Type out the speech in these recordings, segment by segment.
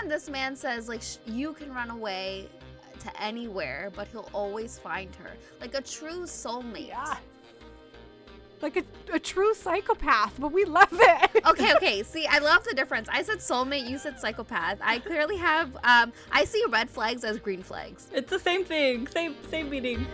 time this man says, like, you can run away to anywhere, but he'll always find her. Like a true soulmate. Yeah. Like a true psychopath, but we love it. Okay. See, I love the difference. I said soulmate, you said psychopath. I clearly have, I see red flags as green flags. It's the same thing. Same meaning.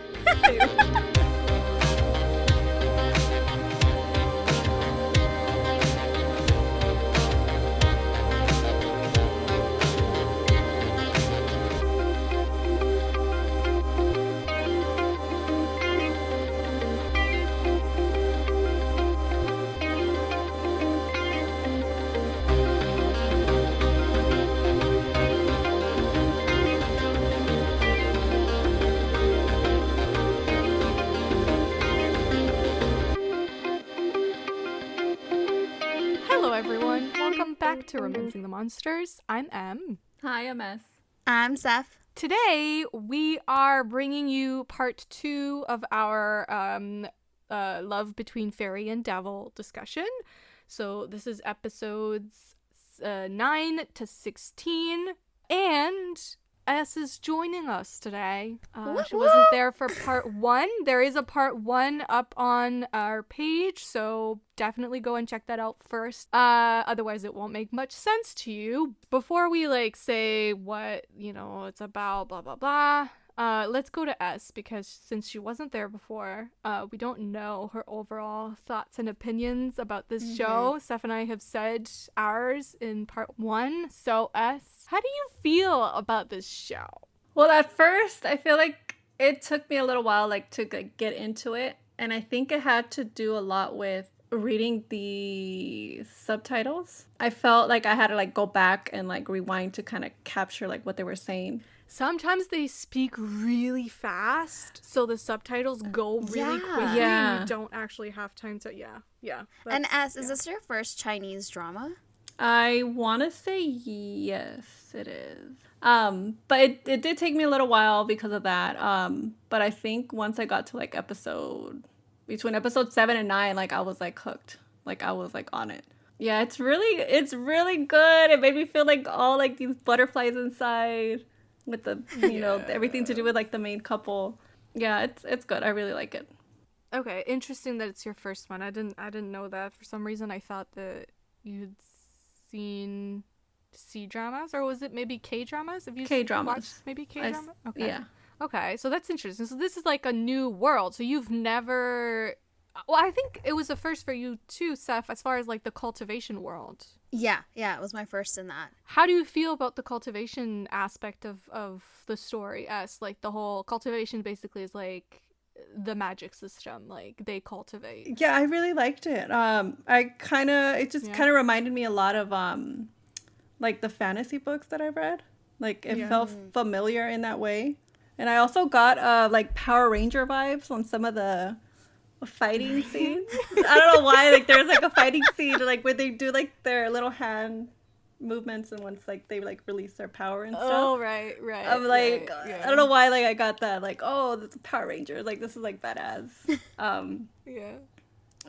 Back to Romancing the Monsters. I'm Em. Hi, I'm S. I'm Seth. Today we are bringing you part 2 of our love between fairy and devil discussion. So this is episodes 9 to 16, and S is joining us today. She wasn't there for part 1. There is a part 1 up on our page, so definitely go and check that out first. Otherwise it won't make much sense to you. Before we say what, it's about, blah, blah, blah, let's go to S, because since she wasn't there before, we don't know her overall thoughts and opinions about this show. Steph and I have said ours in part 1. So S, how do you feel about this show? Well, at first, I feel like it took me a little while to get into it. And I think it had to do a lot with reading the subtitles. I felt like I had to go back and rewind to kind of capture what they were saying. Sometimes they speak really fast, so the subtitles go really quickly. Yeah. And you don't actually have time to, yeah. And S, is this your first Chinese drama? I want to say yes, it is. But it did take me a little while because of that. But I think once I got to between episode 7 and 9, I was hooked. I was on it. Yeah, it's really good. It made me feel all these butterflies inside with the, everything to do with the main couple. Yeah, it's good. I really like it. Okay, interesting that it's your first one. I didn't know that. For some reason I thought that you'd seen C-dramas, or was it maybe K-dramas? Have you K-dramas. Maybe K-dramas? Okay. Yeah. Okay, so that's interesting. So this is a new world. So you've never... Well, I think it was a first for you too, Seth, as far as the cultivation world. Yeah, it was my first in that. How do you feel about the cultivation aspect of the story? As the whole cultivation basically is the magic system, they cultivate. Yeah, I really liked it. It just kind of reminded me a lot of the fantasy books that I've read. It felt familiar in that way. And I also got Power Ranger vibes on some of the fighting scenes. I don't know why. There's a fighting scene where they do their little hand movements, and once they release their power and stuff. Oh, right. I'm right, I don't know why I got that oh, this is Power Ranger, this is badass. Yeah.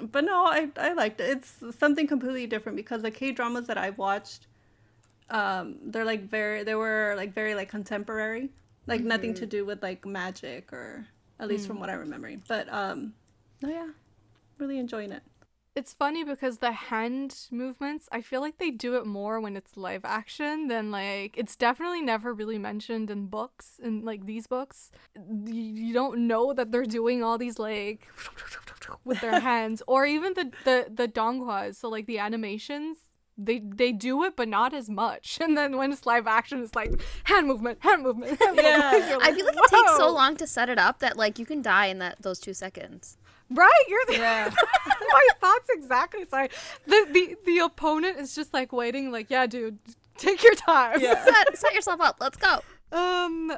But no, I liked it. It's something completely different because the K-dramas that I've watched, they're very contemporary, nothing to do with magic, or at least from what I'm remembering. But oh yeah, really enjoying it. It's funny because the hand movements, I feel like they do it more when it's live action than it's definitely never really mentioned in books, in these books. You don't know that they're doing all these with their hands, or even the donghua, so the animations, they do it but not as much. And then when it's live action, it's hand movement. Yeah. I feel like it takes so long to set it up that you can die in those 2 seconds. Right, my thoughts exactly. Sorry, the opponent is just waiting, yeah, dude, take your time. Yeah. Set yourself up. Let's go.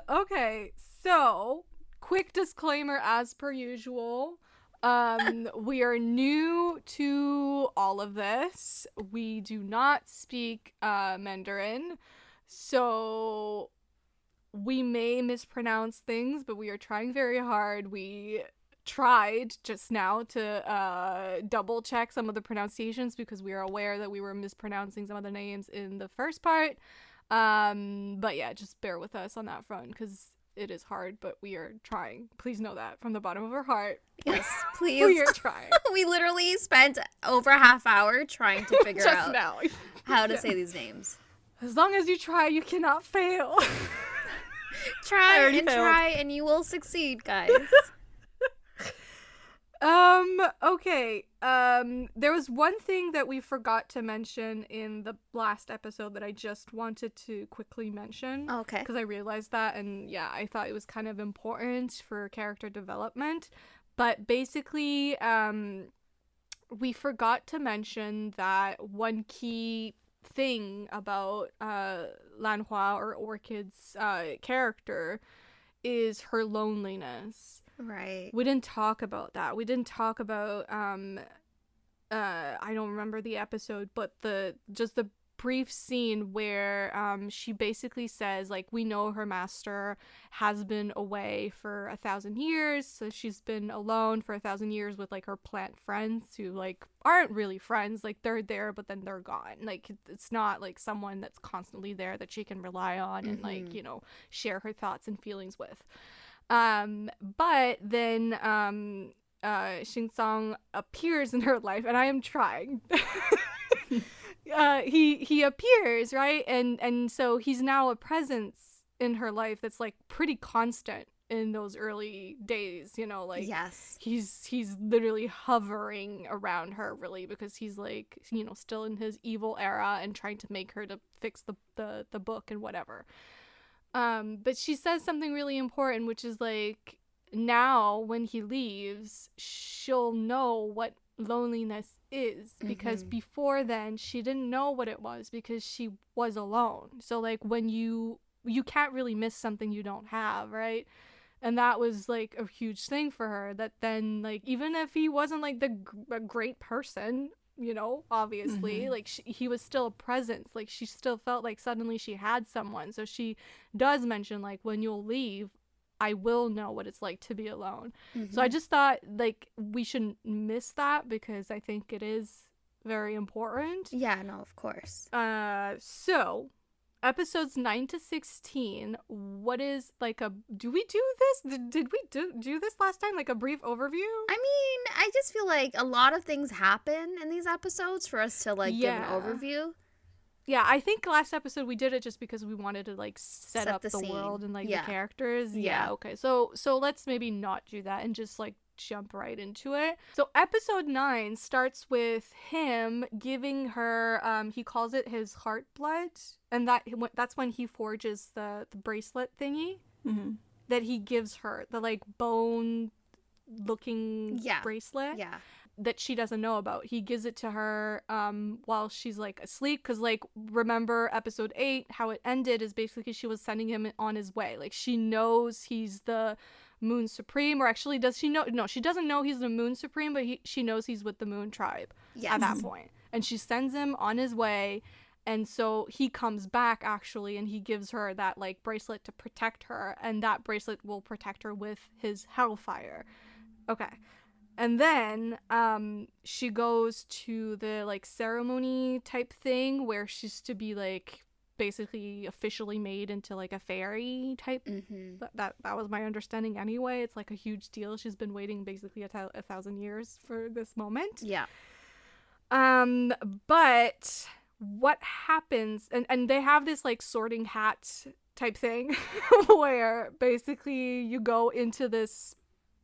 Okay, so quick disclaimer as per usual. We are new to all of this. We do not speak Mandarin, so we may mispronounce things, but we are trying very hard. We tried just now to double check some of the pronunciations because we are aware that we were mispronouncing some of the names in the first part. But yeah, just bear with us on that front because it is hard, but we are trying. Please know that from the bottom of our heart. Yes, please. We are trying. We literally spent over a half hour trying to figure Just out now. how to say these names. As long as you try, you cannot fail. Try already and failed. try and you will succeed, guys. Okay. There was one thing that we forgot to mention in the last episode that I just wanted to quickly mention. Okay. Because I realized that, and yeah, I thought it was kind of important for character development. But basically, we forgot to mention that one key thing about Lanhua or Orchid's character is her loneliness. Right. We didn't talk about that. We didn't talk about I don't remember the episode, but the brief scene where she basically says, like, we know her master has been away for 1,000 years, so she's been alone for 1,000 years with like her plant friends who like aren't really friends, like they're there but then they're gone. Like it's not like someone that's constantly there that she can rely on and like, you know, share her thoughts and feelings with. But then Qingcang appears in her life, and I am trying. He appears, right? And so he's now a presence in her life that's like pretty constant in those early days, you know, like Yes. he's literally hovering around her really because he's like, you know, still in his evil era and trying to make her to fix the book and whatever. But she says something really important, which is like, now when he leaves, she'll know what loneliness is, because before then she didn't know what it was because she was alone. So like when you can't really miss something you don't have, right? And that was like a huge thing for her, that then like even if he wasn't like a great person, you know, obviously, like he was still a presence, like she still felt like suddenly she had someone. So she does mention like, when you'll leave, I will know what it's like to be alone. So I just thought like we shouldn't miss that because I think it is very important. Yeah, no, of course. So episodes 9 to 16, what is like do we do this? Did we do this last time? Like a brief overview? I mean, I just feel like a lot of things happen in these episodes for us to like give an overview. Yeah, I think last episode we did it just because we wanted to like set up the scene. world and like Yeah. the characters. Yeah. Yeah, okay. So let's maybe not do that and just like jump right into it. So episode 9 starts with him giving her he calls it his heart blood, and that's when he forges the bracelet thingy that he gives her, the like bone looking bracelet. Yeah. That she doesn't know about. He gives it to her while she's like asleep, because like remember episode 8, how it ended is basically she was sending him on his way. Like she knows he's the Moon Supreme, or actually does she know? No, she doesn't know he's the Moon Supreme, but she knows he's with the Moon Tribe at that point. And she sends him on his way, and so he comes back actually, and he gives her that like bracelet to protect her, and that bracelet will protect her with his hellfire. Okay. And then she goes to the like ceremony type thing where she's to be like basically officially made into like a fairy type. That was my understanding anyway. It's like a huge deal. She's been waiting basically 1,000 years for this moment. Yeah. But what happens, and they have this like sorting hat type thing where basically you go into this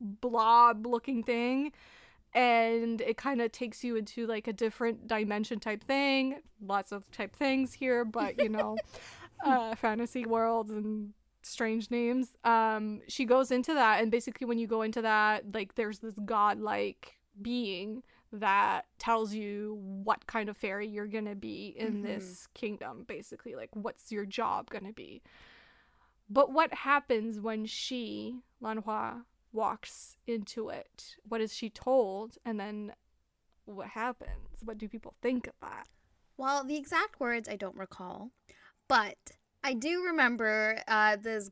blob looking thing and it kind of takes you into like a different dimension type thing. Lots of type things here, but you know, fantasy worlds and strange names. She goes into that, and basically when you go into that, like there's this godlike being that tells you what kind of fairy you're gonna be in this kingdom, basically like what's your job gonna be. But what happens when she, Lanhua, walks into it? What is she told? And then what happens? What do people think of that? Well, the exact words I don't recall, but I do remember this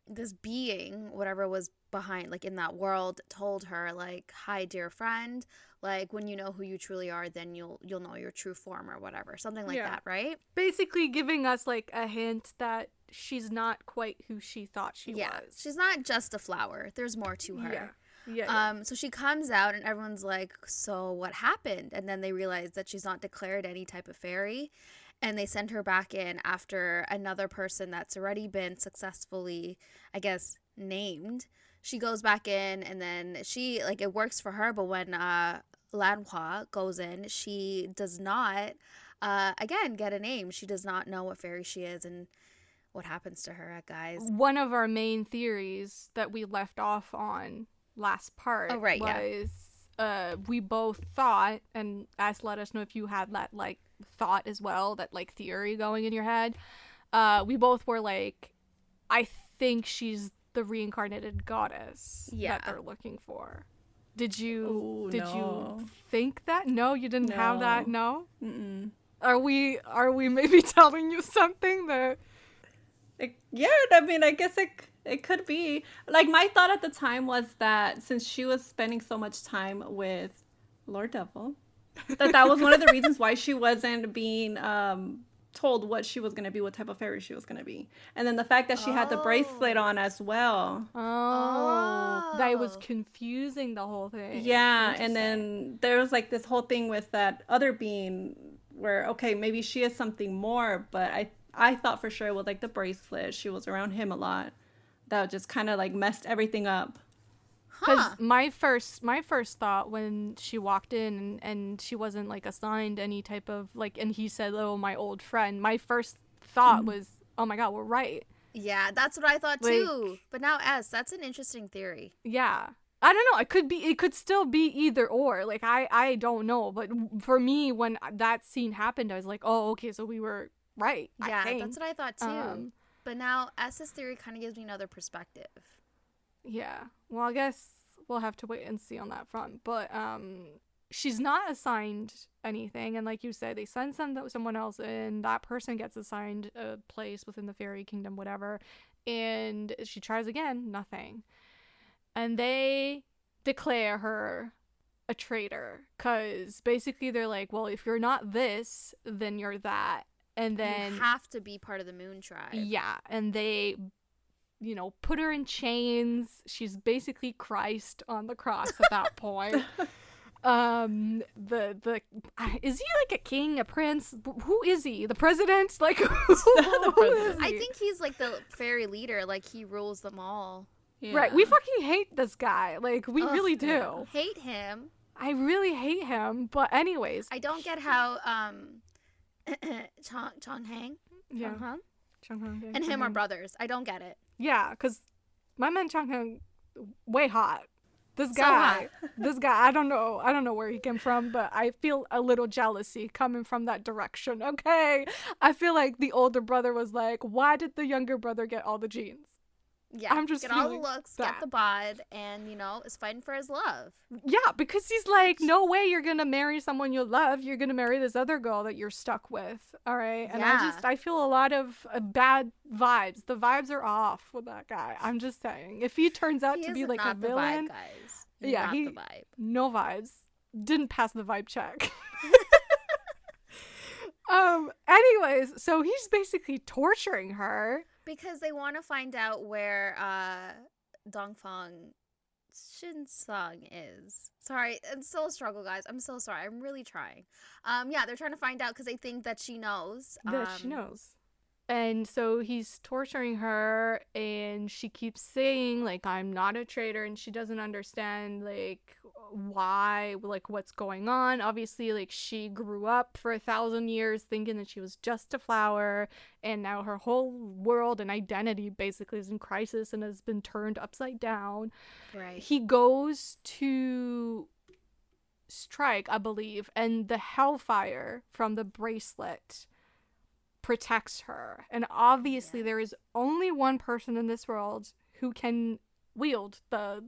this being, whatever was behind, like in that world, told her like, "Hi, dear friend. Like when you know who you truly are, then you'll know your true form or whatever." Something like that, right? Basically giving us like a hint that she's not quite who she thought she was. She's not just a flower. There's more to her. Yeah. So she comes out and everyone's like, "So what happened?" And then they realize that she's not declared any type of fairy. And they send her back in after another person that's already been successfully, I guess, named. She goes back in, and then she, like, it works for her. But when Lanhua goes in, she does not, again, get a name. She does not know what fairy she is and what happens to her, guys. One of our main theories that we left off on last part was we both thought, and As let us know if you had that like thought as well, that like theory going in your head. We both were like, I think she's the reincarnated goddess that they're looking for. Did you you think that? No, you didn't have that. No. Mm-mm. Are we maybe telling you something that? Yeah, I mean, I guess it could be. Like, my thought at the time was that since she was spending so much time with Lord Devil, that was one of the reasons why she wasn't being told what she was going to be, what type of fairy she was going to be. And then the fact that she had the bracelet on as well. That was confusing the whole thing. Yeah, and then there was like this whole thing with that other being where, okay, maybe she is something more, but I thought for sure it was like the bracelet. She was around him a lot. That just kind of like messed everything up. Because my first thought when she walked in and she wasn't like assigned any type of like, and he said, "Oh, my old friend." My first thought was, "Oh my God, we're right." Yeah, that's what I thought too. But now, that's an interesting theory. Yeah. I don't know. It could still be either or. Like, I don't know. But for me, when that scene happened, I was like, oh, okay, so we were right. Yeah, that's what I thought too. But now S's theory kind of gives me another perspective. Yeah. Well, I guess we'll have to wait and see on that front. But she's not assigned anything. And like you said, they send someone else in. That person gets assigned a place within the fairy kingdom, whatever. And she tries again, nothing. And they declare her a traitor. Because basically they're like, well, if you're not this, then you're that. And then you have to be part of the Moon Tribe. Yeah. And they, put her in chains. She's basically Christ on the cross at that point. Is he like a king, a prince? Who is he? The president? Like, who is he? I think he's like the fairy leader. Like, he rules them all. Yeah. Right. We fucking hate this guy. Like, we really do. Yeah. Hate him. I really hate him. But anyways. I don't get how Chonghang and him are brothers. I don't get it. Yeah, because my man Chonghang, way hot. This guy, I don't know where he came from, but I feel a little jealousy coming from that direction. Okay, I feel like the older brother was like, why did the younger brother get all the genes? Yeah, I'm just get all the looks, get the bod, and is fighting for his love. Yeah, because he's like, no way you're gonna marry someone you love. You're gonna marry this other girl that you're stuck with. All right, and I feel a lot of bad vibes. The vibes are off with that guy. I'm just saying, if he turns out to be like a villain, the vibe, guys. He the vibe. No vibes. Didn't pass the vibe check. Anyways, so he's basically torturing her. Because they want to find out where Dongfang Qingcang is. Sorry, it's still a struggle, guys. I'm so sorry. I'm really trying. They're trying to find out because they think that she knows. She knows. And so he's torturing her, and she keeps saying, like, I'm not a traitor, and she doesn't understand, like, why, like, what's going on. Obviously, like, she grew up for 1,000 years thinking that she was just a flower, and now her whole world and identity basically is in crisis and has been turned upside down. Right. He goes to strike, I believe, and the hellfire from the bracelet protects her, and obviously there is only one person in this world who can wield the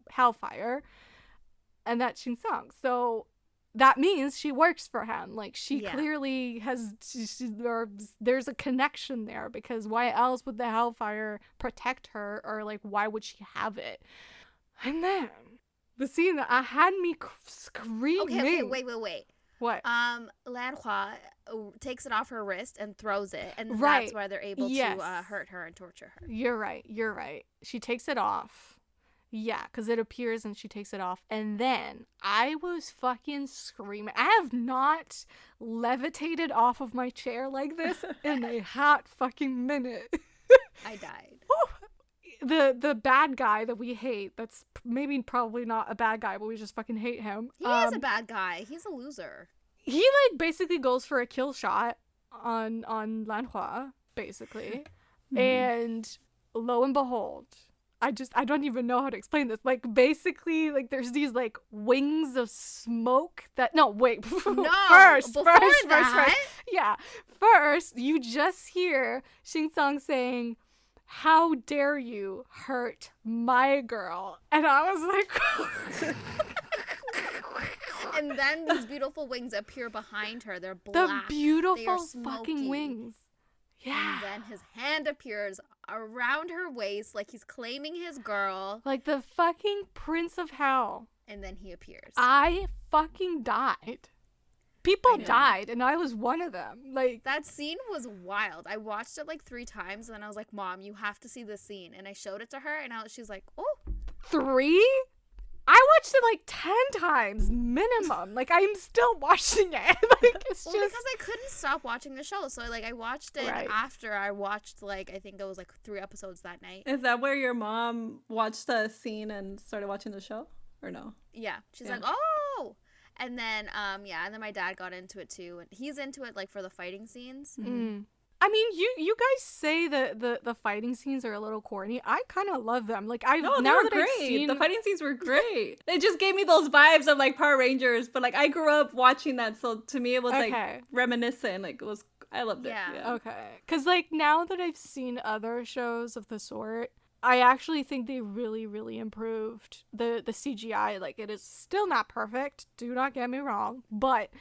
hellfire, and that's Qingcang. So that means she works for him. Like, she Yeah. clearly has, there's a connection there, because why else would the Hellfire protect her, or like, why would she have it? And then the scene that had me screaming. Okay, wait. What? Lan Hua takes it off her wrist and throws it, and Right. that's why they're able Yes. to hurt her and torture her. You're right. She takes it off. Yeah, because it appears and she takes it off. And then I was fucking screaming. I have not levitated off of my chair like this in a hot fucking minute. I died. The bad guy that we hate, that's probably not a bad guy, but we just fucking hate him. He is a bad guy. He's a loser. He like basically goes for a kill shot on Lan Hua, basically. And lo and behold, I don't even know how to explain this. Like, basically, like, there's these like wings of smoke that No, first. that. Yeah. First, you just hear Qingcang saying, "How dare you hurt my girl?" And I was like, And then these beautiful wings appear behind her. They're the black. beautiful smoky. fucking wings. Yeah. And then his hand appears around her waist like he's claiming his girl. Like the fucking Prince of Hell. And then he appears. I fucking died. People I know. died, and I was one of them. Like, That scene was wild. I watched it like 3 times, and then I was like, Mom, you have to see this scene. And I showed it to her, and she's like, oh. 3? I watched it like 10 times minimum. Like, I'm still watching it. Like, it's Well, just... because I couldn't stop watching the show. So, like, I watched it Right. after I watched, like, I think it was like 3 episodes that night. Is that where your mom watched the scene and started watching the show? Or no? Yeah. She's Yeah. like, oh. And then, and then my dad got into it too. And he's into it, like, for the fighting scenes. I mean, you guys say that the fighting scenes are a little corny. I kind of love them. Like, No, they now were that great. I've seen... The fighting scenes were great. It just gave me those vibes of like Power Rangers, but like I grew up watching that, so to me it was Okay. like reminiscent. Like, it was, I loved it. Yeah. Yeah. Okay. Because, like, now that I've seen other shows of the sort, I actually think they really, really improved the CGI. Like, it is still not perfect, do not get me wrong, but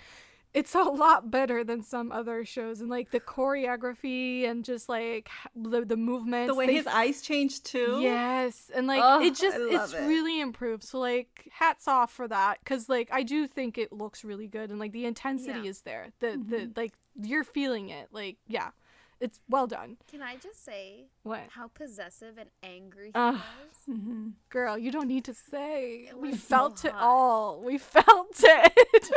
it's a lot better than some other shows. And, like, the choreography and just, like, the movements. The way his eyes changed too. Yes. And, like, Oh, it's I love it. really improved. So, like, hats off for that. Because, like, I do think it looks really good. And, like, the intensity Yeah. is there. The like, you're feeling it. Like, yeah. It's well done. Can I just say What? how possessive and angry he Ugh. was? Girl, you don't need to say. It We was so felt it hot. all. We felt it.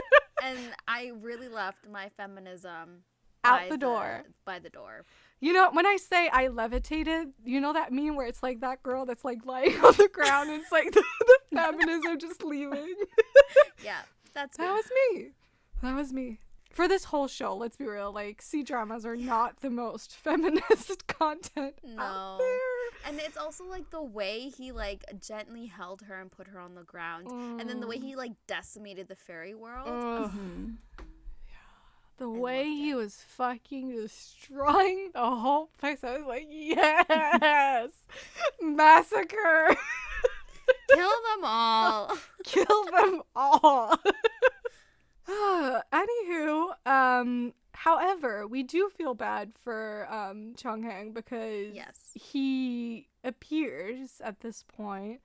And I really left my feminism Out by the door. By the door. You know, when I say I levitated, you know that meme where it's like that girl that's like lying on the ground and it's like the feminism just leaving? Yeah, that's That me. was me. That was me. For this whole show, let's be real, like, C-dramas are not the most feminist content out No. there. And it's also like the way he like gently held her and put her on the ground, and then the way he like decimated the fairy world. Ugh. The I way loved he was fucking destroying the whole place, I was like, yes! Massacre! Kill them all. Kill them all! Anywho, however, we do feel bad for Chonghang because Yes. he appears at this point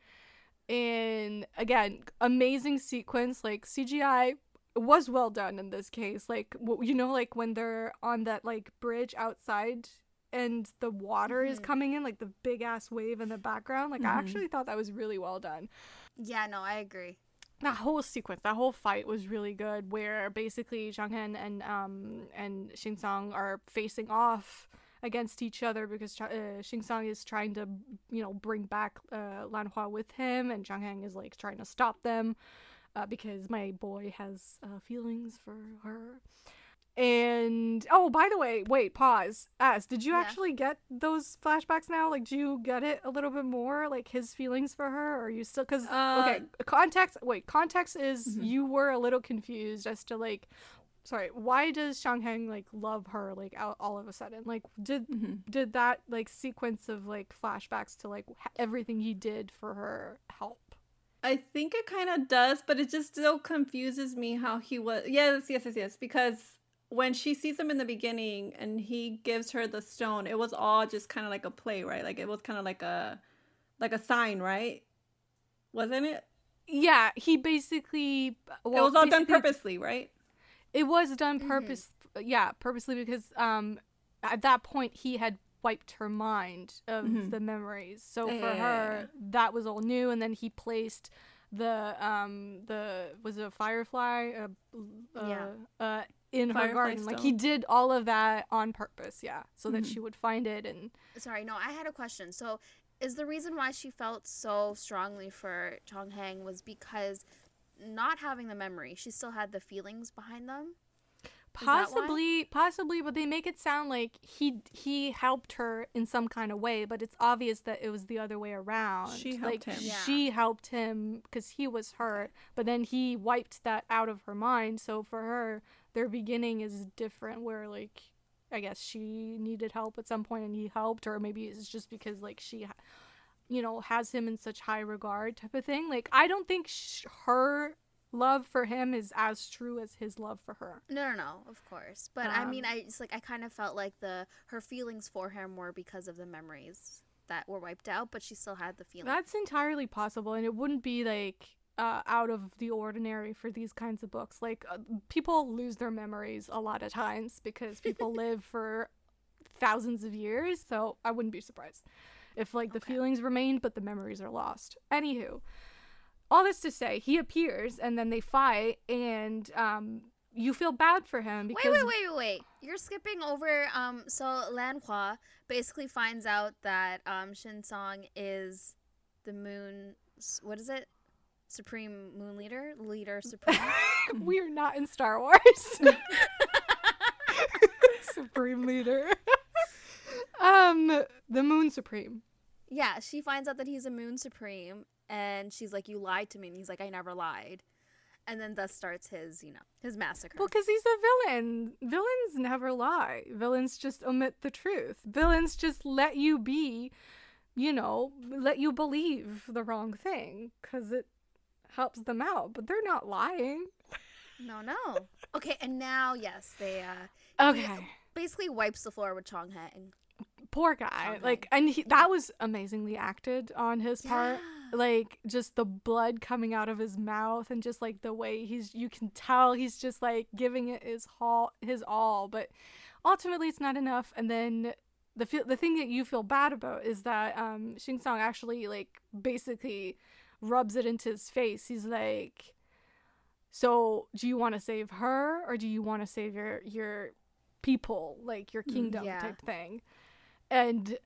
in, again, amazing sequence. Like, CGI was well done in this case. Like, you know, like when they're on that like bridge outside and the water is coming in, like the big ass wave in the background. Like, I actually thought that was really well done. Yeah, no, I agree. That whole sequence, that whole fight was really good, where basically Zhanghen and Xingcang are facing off against each other because Xingcang is trying to, you know, bring back Lan Hua with him, and Zhanghen is like trying to stop them because my boy has feelings for her. And oh, by the way, wait, pause. Did you Yeah. actually get those flashbacks now? Like, do you get it a little bit more, like his feelings for her, or are you still? Because okay, context is you were a little confused as to like, sorry, why does Shangheng like love her like all of a sudden? Like, did that like sequence of like flashbacks to like everything he did for her help? I think it kind of does, but it just still confuses me how he was. Yes. Because when she sees him in the beginning and he gives her the stone, it was all just kind of like a play, right? Like it was kind of like a sign, right? Wasn't it? Yeah, he basically. Well, it was all done basically, purposely, right? It was done purposely because at that point he had wiped her mind of the memories. So for her, that was all new, and then he placed the was it a firefly in her garden. Stone. Like he did all of that on purpose, so that she would find it. And sorry, no, I had a question. So is the reason why she felt so strongly for Chonghang was because not having the memory, she still had the feelings behind them? Possibly, but they make it sound like he helped her in some kind of way, but it's obvious that it was the other way around. She helped him. Yeah. She helped him because he was hurt, but then he wiped that out of her mind. So for her, their beginning is different, where like I guess she needed help at some point and he helped, or maybe it's just because like she has him in such high regard type of thing. Like I don't think her love for him is as true as his love for her. No, of course. But I mean, I kind of felt like her feelings for him were because of the memories that were wiped out, but she still had the feelings. That's entirely possible, and it wouldn't be like out of the ordinary for these kinds of books. Like people lose their memories a lot of times because people live for thousands of years, so I wouldn't be surprised if like the feelings remained but the memories are lost. Anywho, all this to say, he appears and then they fight, and you feel bad for him because wait. You're skipping over so Lan Hua basically finds out that Shin Song is the moon, what is it? Supreme moon leader supreme. We are not in Star Wars. Supreme leader. The moon supreme. Yeah, she finds out that he's a moon supreme, and she's like, you lied to me, and he's like, I never lied. And then thus starts his massacre. Well, because he's a villain. Villains never lie. Villains just omit the truth. Villains just let you be, let you believe the wrong thing because it helps them out. But they're not lying. No. Okay, and now, yes, they, okay. He basically wipes the floor with Chonghang. Poor guy. Like, and that was amazingly acted on his part. Like, just the blood coming out of his mouth and just like the way you can tell he's just like giving it his all, but ultimately it's not enough. And then the thing that you feel bad about is that Qingcang actually like basically rubs it into his face. He's like, so do you want to save her or do you want to save your people, like your kingdom type thing? And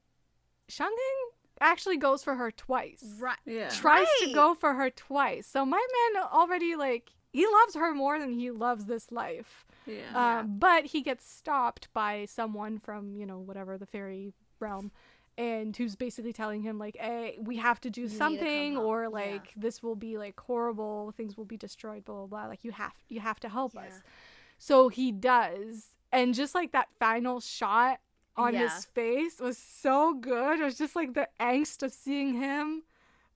Shangeng actually goes for her twice. Right. Yeah. Tries to go for her twice. So my man already, like, he loves her more than he loves this life. Yeah. But he gets stopped by someone from, whatever, the fairy realm, and who's basically telling him, like, hey, we have to do something, or, like, this will be, like, horrible, things will be destroyed, blah, blah, blah. Like, you have to help us. So he does. And just, like, that final shot on his face was so good. It was just like the angst of seeing him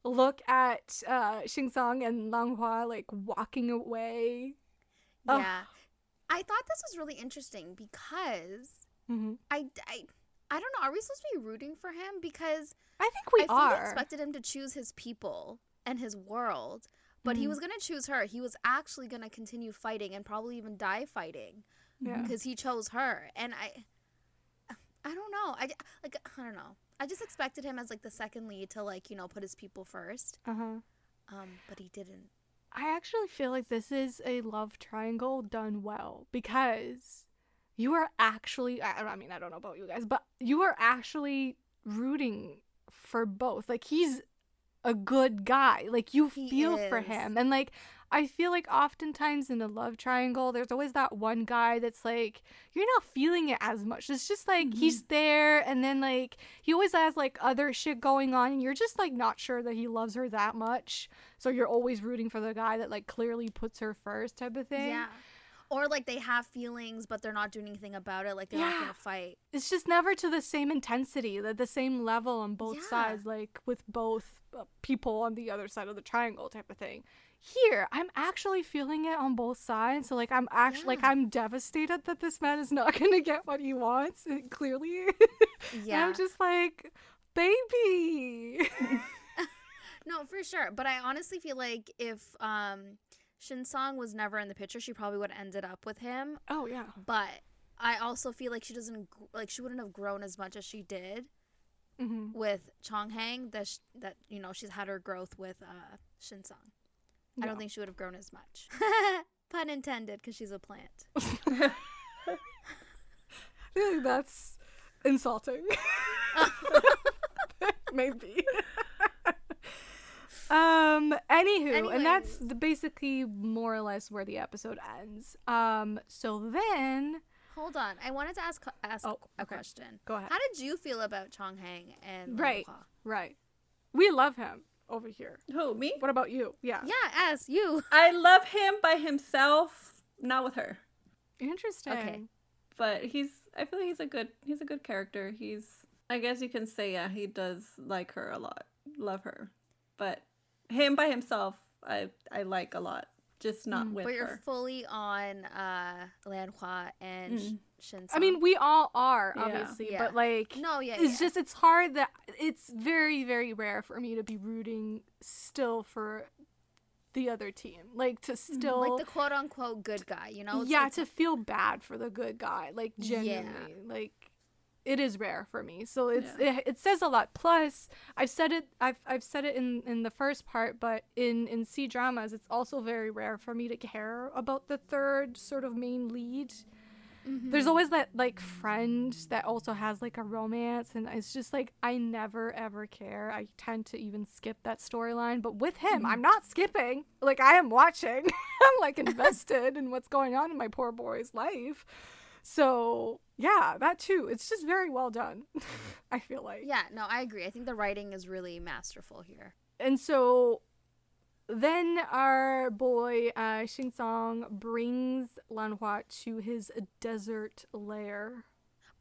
look at Qingcang and Lan Hua like walking away. Yeah. I thought this was really interesting because I don't know, are we supposed to be rooting for him? Because I think we I are. expected him to choose his people and his world, but he was going to choose her. He was actually going to continue fighting and probably even die fighting because he chose her. And I don't know. I don't know. I just expected him as like the second lead to like, put his people first. But he didn't. I actually feel like this is a love triangle done well because you are actually, I mean, I don't know about you guys, but you are actually rooting for both. Like he's a good guy. Like you feel for him. And like I feel like oftentimes in a love triangle there's always that one guy that's like you're not feeling it as much. It's just like he's there, and then like he always has like other shit going on and you're just like not sure that he loves her that much, so you're always rooting for the guy that like clearly puts her first type of thing. Or like they have feelings, but they're not doing anything about it. Like they're not gonna fight. It's just never to the same intensity, the same level on both Yeah. sides, like with both people on the other side of the triangle type of thing. Here, I'm actually feeling it on both sides. So like I'm actually like I'm devastated that this man is not gonna get what he wants. Clearly, Yeah. I'm just like, baby. No, for sure. But I honestly feel like if Shinsong was never in the picture, she probably would have ended up with him. Oh yeah. But I also feel like she wouldn't have grown as much as she did with Chonghang. That you know, she's had her growth with Shinsong. I don't think she would have grown as much. Pun intended, because she's a plant. I feel like that's insulting. Maybe. Anywho, and that's basically more or less where the episode ends. So then, Hold on, I wanted to ask a question. Go ahead. How did you feel about Chonghang and Right, Lan Hua? right. We love him over here. Who, me? What about you? Yeah. Yeah, ask you. I love him by himself, not with her. Interesting. Okay. But I feel like he's a good character. I guess you can say, yeah, he does like her a lot. Love her. But him by himself, I like a lot. Just not with But you're her. fully on Lan Hua and Shinsong. I mean, we all are, Yeah. obviously, Yeah. but like, No, yeah, it's yeah. just, it's hard that it's very, very rare for me to be rooting still for the other team. Like, to still, like the quote unquote good guy, you know? yeah, to feel bad for the good guy, like, genuinely. Yeah. Like, it is rare for me. So it says a lot. Plus, I've said it in the first part, but in C dramas, it's also very rare for me to care about the third sort of main lead. There's always that like friend that also has like a romance, and it's just like I never ever care. I tend to even skip that storyline, but with him, I'm not skipping. Like, I am watching. I'm like invested in what's going on in my poor boy's life. So yeah, that too. It's just very well done. I feel like. Yeah, no, I agree. I think the writing is really masterful here. And so then our boy Xingzong brings Lan Hua to his desert lair.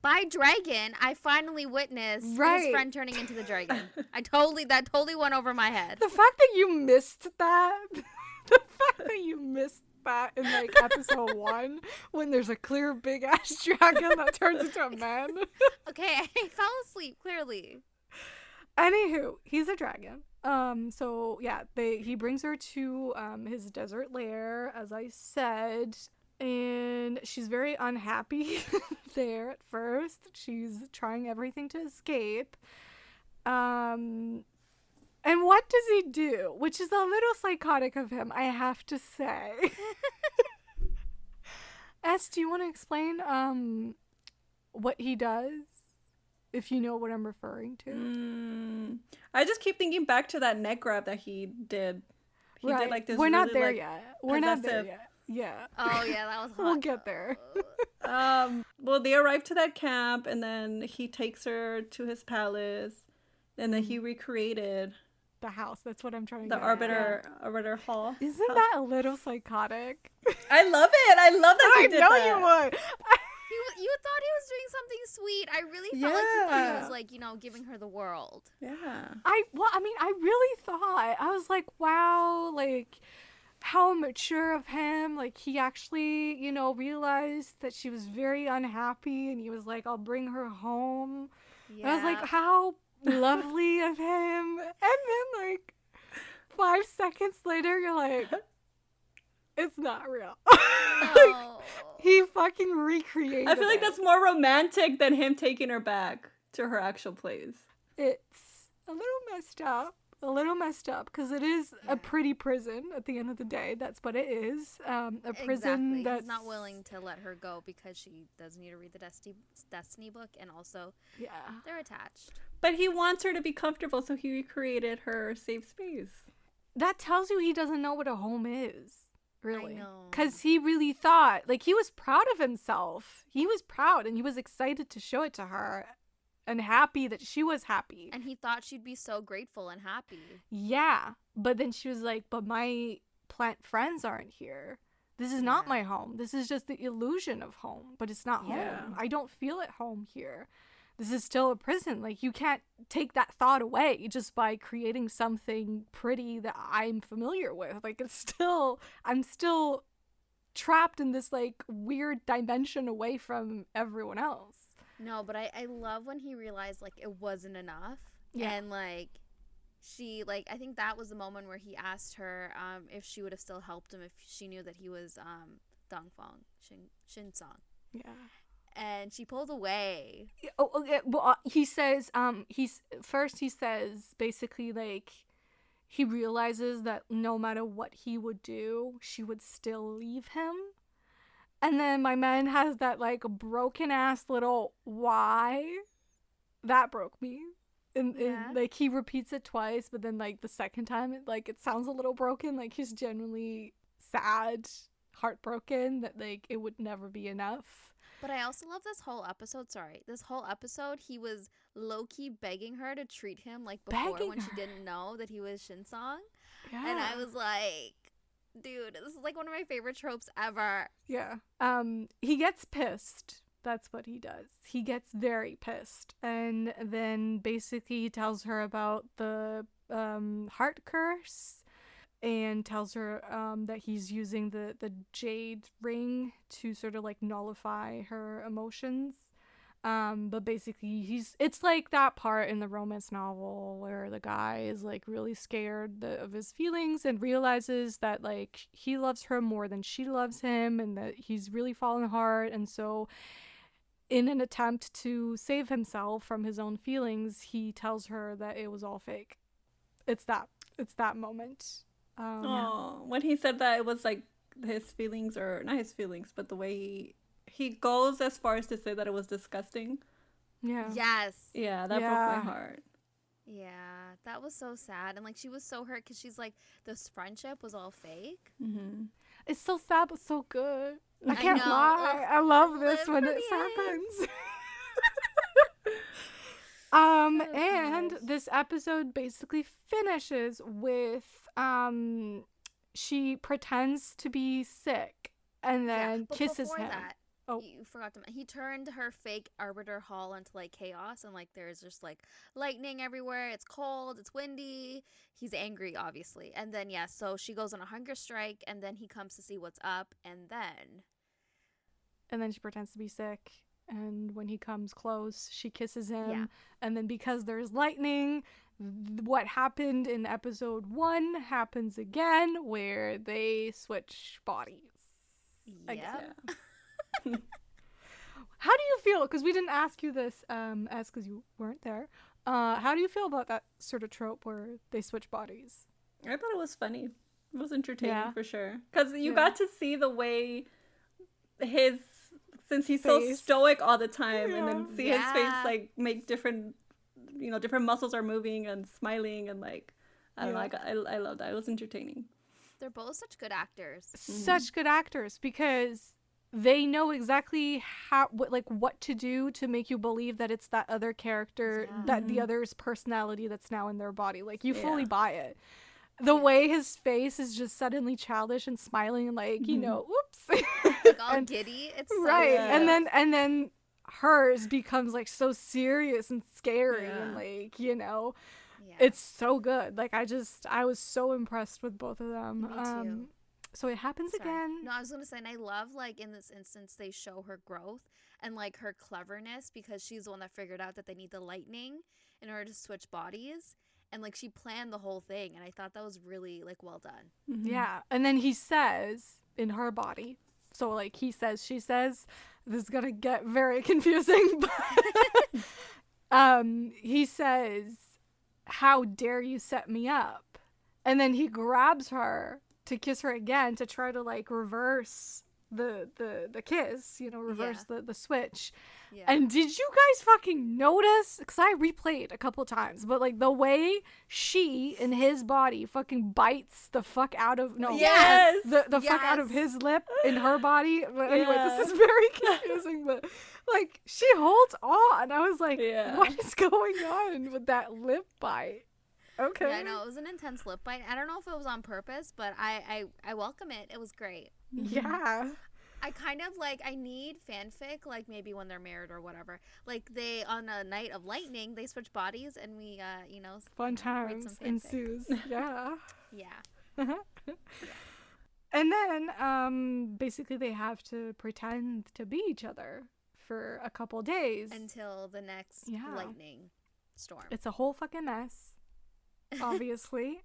By dragon, I finally witnessed his friend turning into the dragon. That totally went over my head. The fact that you missed that, the fact that you missed that in like episode 1 when there's a clear big ass dragon that turns into a man. Okay, I fell asleep, clearly. Anywho, he's a dragon. So yeah, he brings her to his desert lair, as I said, and she's very unhappy there at first. She's trying everything to escape. And what does he do? Which is a little psychotic of him, I have to say. S, do you want to explain what he does? If you know what I'm referring to. I just keep thinking back to that neck grab that he did. He did like this. We're not really, there like, yet. We're not there possessive- yet. Yeah. Oh, yeah, that was hot. We'll get there. Well, they arrive to that camp, and then he takes her to his palace, and then he recreated The house. That's what I'm trying to the get arbiter hall. at. Isn't that a little psychotic? I love it. I love that he I did know that. you would. You thought he was doing something sweet. I really felt like he was like, you know, giving her the world. Yeah. I really thought, I was like, wow, like, how mature of him. Like, he actually, you know, realized that she was very unhappy, and he was like, I'll bring her home. Yeah. And I was like, how lovely of him. And then, like, 5 seconds later, you're like, it's not real. Oh. He fucking recreated I feel like it. that's more romantic than him taking her back to her actual place. It's a little messed up. Because it is a pretty prison at the end of the day. That's what it is. A prison exactly. that's He's not willing to let her go because she does need to read the Destiny book, and also they're attached. But he wants her to be comfortable, so he recreated her safe space. That tells you he doesn't know what a home is. Really. I know. Because he really thought, like, he was proud of himself. He was proud, and he was excited to show it to her, and happy that she was happy. And he thought she'd be so grateful and happy. Yeah. But then she was like, but my plant friends aren't here. This is not my home. This is just the illusion of home, but it's not home. I don't feel at home here. This is still a prison. Like, you can't take that thought away just by creating something pretty that I'm familiar with. Like, I'm still trapped in this, like, weird dimension away from everyone else. No, but I love when he realized, like, it wasn't enough. Yeah. And, like, she, like, I think that was the moment where he asked her if she would have still helped him if she knew that he was Dongfang Qingcang. Yeah. And she pulled away. Oh, okay. Well, he says, he says basically, like, he realizes that no matter what he would do, she would still leave him. And then my man has that, like, broken ass little why. That broke me. And like, he repeats it twice, but then, like, the second time it sounds a little broken. Like, he's genuinely sad, heartbroken that, like, it would never be enough. But I also love this whole episode. This whole episode, he was low-key begging her to treat him like before when she didn't know that he was Shinsong. Yeah. And I was like, dude, this is like one of my favorite tropes ever. Yeah. He gets pissed. That's what he does. He gets very pissed. And then basically he tells her about the heart curse and tells her that he's using the jade ring to sort of, like, nullify her emotions. But basically it's like that part in the romance novel where the guy is, like, really scared of his feelings and realizes that, like, he loves her more than she loves him and that he's really fallen apart. And so in an attempt to save himself from his own feelings, he tells her that it was all fake. It's that moment. When he said that, it was like his feelings, or not his feelings, but the way he goes as far as to say that it was disgusting. Yeah. Yes. Yeah, that broke my heart. Yeah, that was so sad. And, like, she was so hurt because she's like, this friendship was all fake. Mm-hmm. It's so sad but so good. I can't lie. I love this when it happens. And this episode basically finishes with she pretends to be sick and then kisses him. You forgot to mention, he turned her fake Arbiter Hall into, like, chaos, and, like, there's just, like, lightning everywhere. It's cold, it's windy. He's angry, obviously. And then, so she goes on a hunger strike, and then he comes to see what's up, and then she pretends to be sick, and when he comes close, she kisses him. And then because there's lightning, what happened in episode 1 happens again, where they switch bodies. Yeah. How do you feel? Because we didn't ask you this, as because you weren't there. How do you feel about that sort of trope where they switch bodies? I thought it was funny. It was entertaining for sure. Because you got to see the way since he's so stoic all the time, and then see his face, like, make different muscles are moving and smiling, and, like, I don't know, I love that. It was entertaining. They're both such good actors. Such good actors, because they know exactly what to do to make you believe that it's that other character, that the other's personality that's now in their body. Like, you fully buy it. The way his face is just suddenly childish and smiling and, like, oops. Like, all giddy. It's so right. Good. And then hers becomes, like, so serious and scary and, like, it's so good. Like, I was so impressed with both of them. Me too. So it happens again. No, I was going to say, and I love, like, in this instance, they show her growth and, like, her cleverness, because she's the one that figured out that they need the lightning in order to switch bodies. And, like, she planned the whole thing, and I thought that was really, like, well done. Mm-hmm. Yeah. And then he says, in her body, so, like, she says, this is going to get very confusing, but he says, how dare you set me up? And then he grabs her to kiss her again to try to, like, reverse the kiss, reverse the switch. Yeah. And did you guys fucking notice? Because I replayed a couple times, but, like, the way she in his body fucking bites the fuck out of the fuck out of his lip in her body. But anyway, this is very confusing, but, like, she holds on. I was like, what is going on with that lip bite? Okay. Yeah, I know, it was an intense lip bite. I don't know if it was on purpose, but I welcome it. It was great. Yeah. I kind of like, I need fanfic, like maybe when they're married or whatever. Like they, on a night of lightning, they switch bodies and we, Fun read some times fanfic. ensues. Yeah. Yeah. And then, basically, they have to pretend to be each other for a couple days Until the next lightning storm. It's a whole fucking mess, obviously,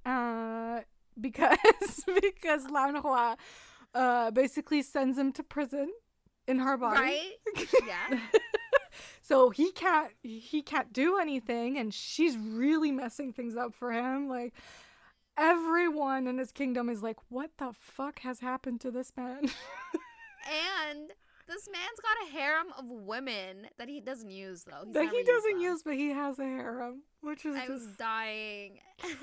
because Lanhua basically sends him to prison in her body. Right? Yeah. So he can't do anything, and she's really messing things up for him. Like, everyone in his kingdom is like, what the fuck has happened to this man? And this man's got a harem of women that he doesn't use, though. That he doesn't use, but he has a harem, which is I was dying.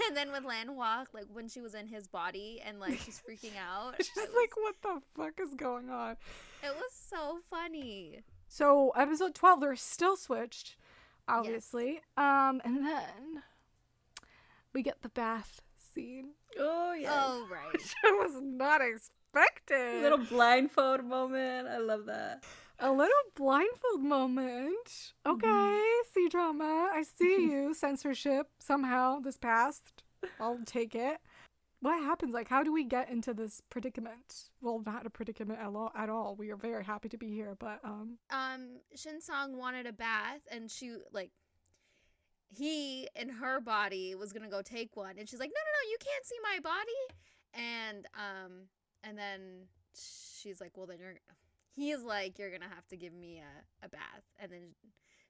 And then with Lanhua, like when she was in his body and like she's freaking out. She's like, what the fuck is going on? It was so funny. So episode 12, they're still switched, obviously. And then we get the bath scene. Oh, yeah. Oh, right. Which I was not expecting. Little blindfold moment. I love that. A little blindfold moment. Okay, C-drama. I see you. Censorship somehow this past. I'll take it. What happens? Like, how do we get into this predicament? Well, not a predicament at all. We are very happy to be here, but Shinsong wanted a bath, and she he in her body was gonna go take one, and she's like, no, you can't see my body, and then she's like, well, then he's like, you're gonna have to give me a bath, and then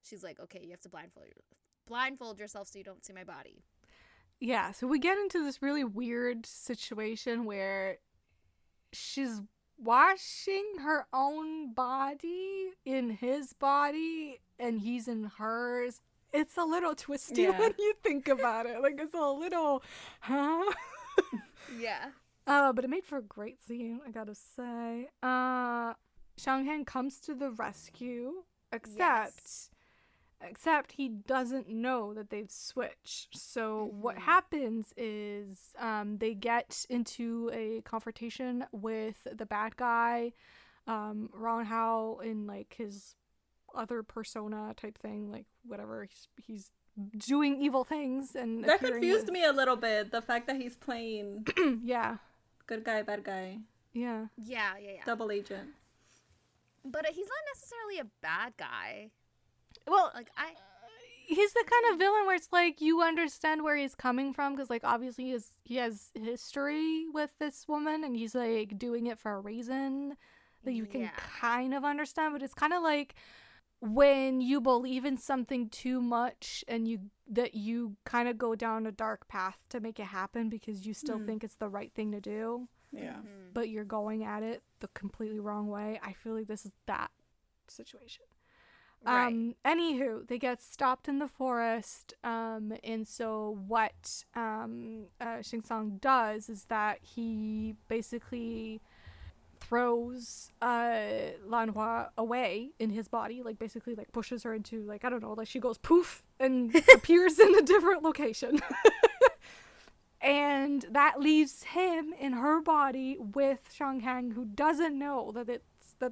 she's like, okay, you have to blindfold yourself so you don't see my body. Yeah, so we get into this really weird situation where she's washing her own body in his body and he's in hers. It's a little twisty when you think about it. Like, it's a little, huh? Yeah. But it made for a great scene, I gotta say. Xiangheng comes to the rescue, except he doesn't know that they've switched. So what happens is they get into a confrontation with the bad guy, Ron Hao, in like his other persona type thing, like whatever, he's doing evil things. And that confused me a little bit, the fact that he's playing good guy, bad guy, yeah double agent. But he's not necessarily a bad guy. Well, like he's the kind of villain where it's like you understand where he's coming from, because like obviously he has history with this woman and he's like doing it for a reason that you can kind of understand. But it's kind of like when you believe in something too much and you kind of go down a dark path to make it happen because you still think it's the right thing to do, but you're going at it the completely wrong way. I feel like this is that situation. Right. Anywho, they get stopped in the forest, and so what Qingcang does is that he basically throws Lanhua away in his body, like basically like pushes her into, like, I don't know, like she goes poof and appears in a different location. And that leaves him in her body with Xiangheng, who doesn't know that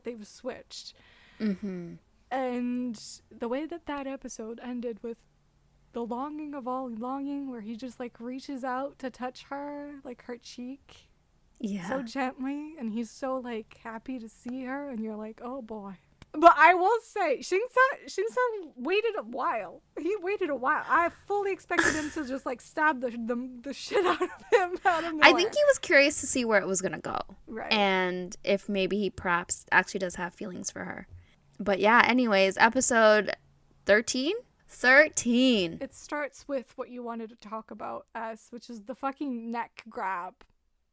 they've switched. And the way that episode ended with the longing of all longing, where he just like reaches out to touch her, like her cheek, so gently, and he's so like happy to see her, and you're like, oh boy. But I will say, Qingcang waited a while. He waited a while. I fully expected him to just like stab the shit out of him out of nowhere. I think he was curious to see where it was gonna go, right? And if maybe he perhaps actually does have feelings for her. But yeah, anyways, episode 13? 13. It starts with what you wanted to talk about, which is the fucking neck grab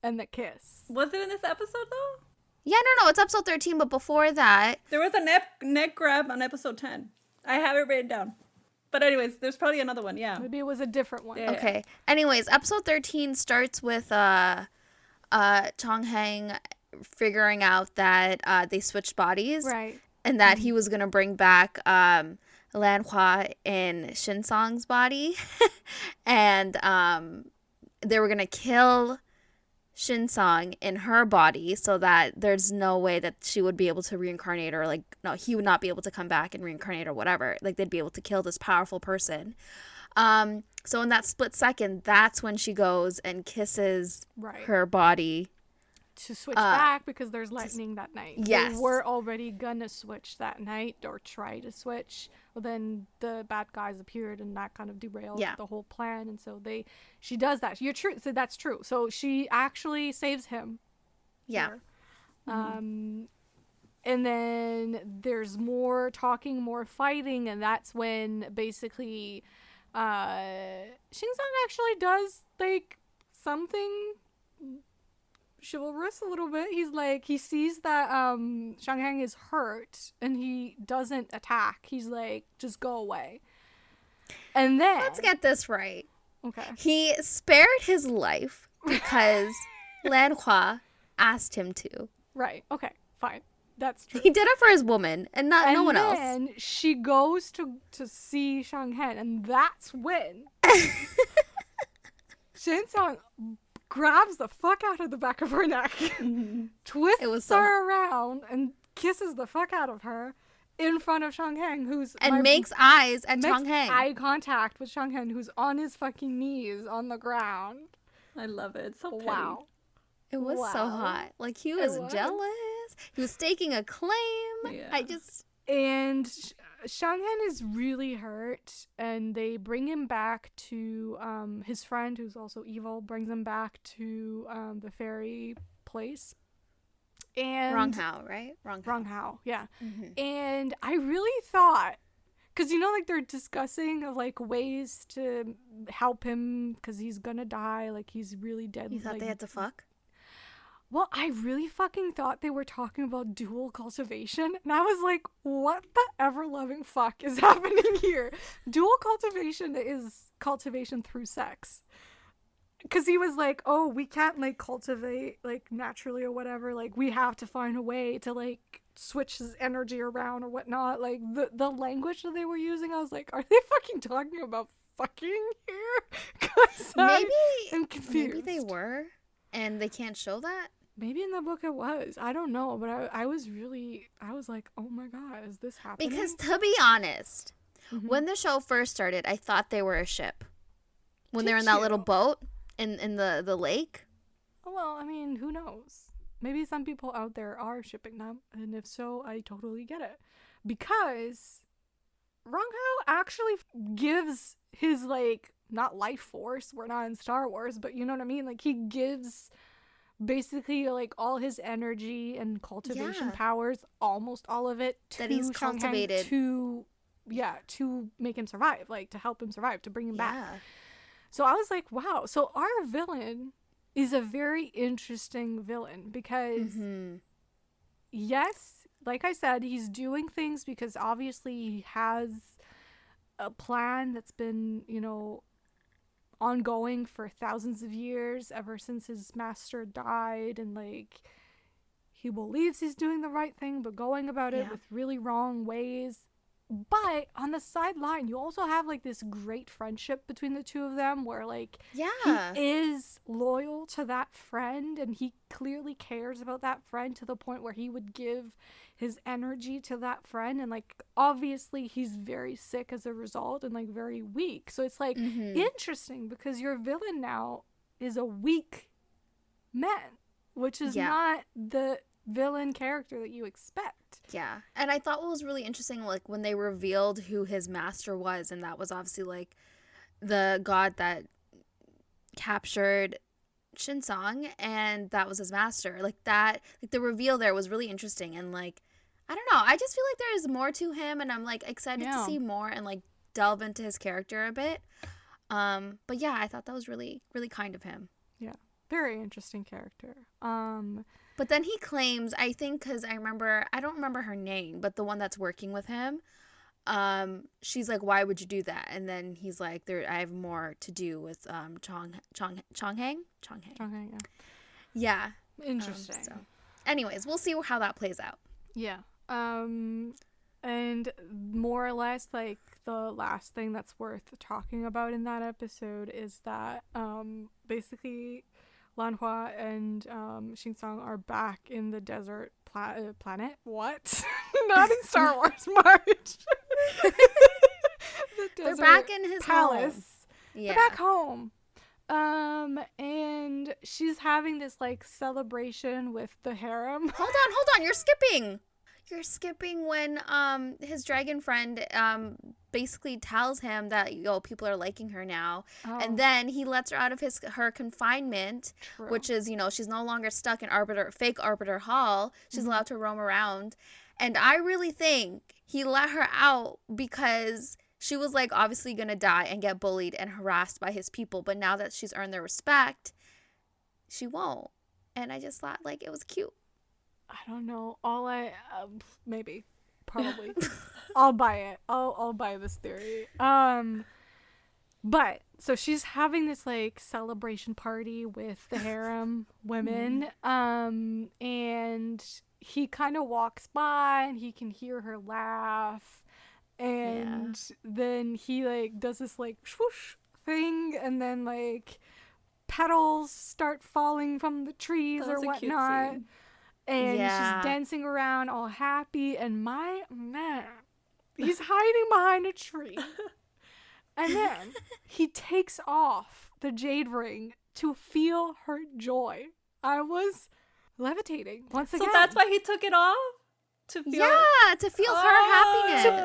and the kiss. Was it in this episode, though? Yeah, no, it's episode 13, but before that... There was a neck grab on episode 10. I have it written down. But anyways, there's probably another one, yeah. Maybe it was a different one. Yeah. Okay. Anyways, episode 13 starts with Qiangheng figuring out that they switched bodies. Right. And that he was going to bring back Lan Hua in Shinsong's body. And they were going to kill Shinsong in her body so that there's no way that she would be able to reincarnate, or like, no, he would not be able to come back and reincarnate or whatever. Like, they'd be able to kill this powerful person. So in that split second, that's when she goes and kisses her body. To switch back because there's lightning that night. Yes. They were already gonna switch that night or try to switch. But then the bad guys appeared and that kind of derailed the whole plan. And so she does that. You're true. So that's true. So she actually saves him. Yeah. Here. And then there's more talking, more fighting. And that's when basically Qingcang actually does like something chivalrous a little bit. He's like, he sees that Shanghang is hurt and he doesn't attack. He's like, just go away. And then let's get this right. Okay. He spared his life because Lan Hua asked him to. Right. Okay. Fine. That's true. He did it for his woman and no one else. And then she goes to see Shanghang, and that's when Shinsong grabs the fuck out of the back of her neck, twists her around, and kisses the fuck out of her in front of Shanghang, makes eyes at Shanghang. Eye contact with Shanghang, who's on his fucking knees on the ground. I love it. It's so petty. Wow. It was so hot. Like, he was jealous. He was staking a claim. Yeah. And Shanghang is really hurt, and they bring him back to his friend, who's also evil, brings him back to the fairy place. And Ronghao, right? Ronghao, yeah. Mm-hmm. And I really thought, because like they're discussing of like ways to help him because he's gonna die, like he's really dead. You thought they had to fuck? Well, I really fucking thought they were talking about dual cultivation. And I was like, what the ever-loving fuck is happening here? Dual cultivation is cultivation through sex. Because he was like, oh, we can't, like, cultivate, like, naturally or whatever. Like, we have to find a way to, like, switch his energy around or whatnot. Like, the language that they were using, I was like, are they fucking talking about fucking here? Because I'm confused. Maybe they were, and they can't show that? Maybe in the book it was. I don't know. But I was like, oh my God, is this happening? Because to be honest, when the show first started, I thought they were a ship. When they're in that little boat in the lake. Well, I mean, who knows? Maybe some people out there are shipping them. And if so, I totally get it. Because Ronghao actually gives his, like, not life force. We're not in Star Wars, but you know what I mean? Like, he gives basically like all his energy and cultivation powers, almost all of it, that he's cultivated to make him survive, like to help him survive, to bring him back. So I was like, wow. So our villain is a very interesting villain because yes, like I said, he's doing things because obviously he has a plan that's been, ongoing for thousands of years, ever since his master died, and like he believes he's doing the right thing but going about it with really wrong ways. But on the sideline, you also have like this great friendship between the two of them where like he is loyal to that friend, and he clearly cares about that friend to the point where he would give his energy to that friend, and like obviously he's very sick as a result and like very weak. So it's like interesting because your villain now is a weak man, which is not the villain character that you expect. Yeah. And I thought what was really interesting, like when they revealed who his master was, and that was obviously like the god that captured Shinsong, and that was his master. Like that, like the reveal there was really interesting, and like I don't know, I just feel like there is more to him, and I'm like excited to see more and like delve into his character a bit. But yeah, I thought that was really, really kind of him. Yeah, very interesting character. But then he claims, I think, because I don't remember her name, but the one that's working with him, she's like, why would you do that? And then he's like, I have more to do with Chonghang, yeah. Interesting. So anyways, we'll see how that plays out. Yeah. And more or less, like, the last thing that's worth talking about in that episode is that basically Lanhua and Xingcang are back in the desert planet. What? Not in Star Wars, March. They're back in his palace. home. Yeah. They're back home. And she's having this, like, celebration with the harem. Hold on. You're skipping when his dragon friend basically tells him that people are liking her now, and then he lets her out of her confinement. True. Which is, she's no longer stuck in fake Arbiter Hall. She's allowed to roam around, and I really think he let her out because she was, like, obviously gonna die and get bullied and harassed by his people, but now that she's earned their respect, she won't. And I just thought, like, it was cute. I don't know. Maybe, probably. I'll buy it. I'll buy this theory. But so she's having this, like, celebration party with the harem women. And he kind of walks by and he can hear her laugh. And then he, like, does this, like, swoosh thing, and then, like, petals start falling from the trees or whatnot. And she's dancing around all happy, and my man, he's hiding behind a tree. And then he takes off the jade ring to feel her joy. I was levitating once again. So that's why he took it off? To feel her happiness.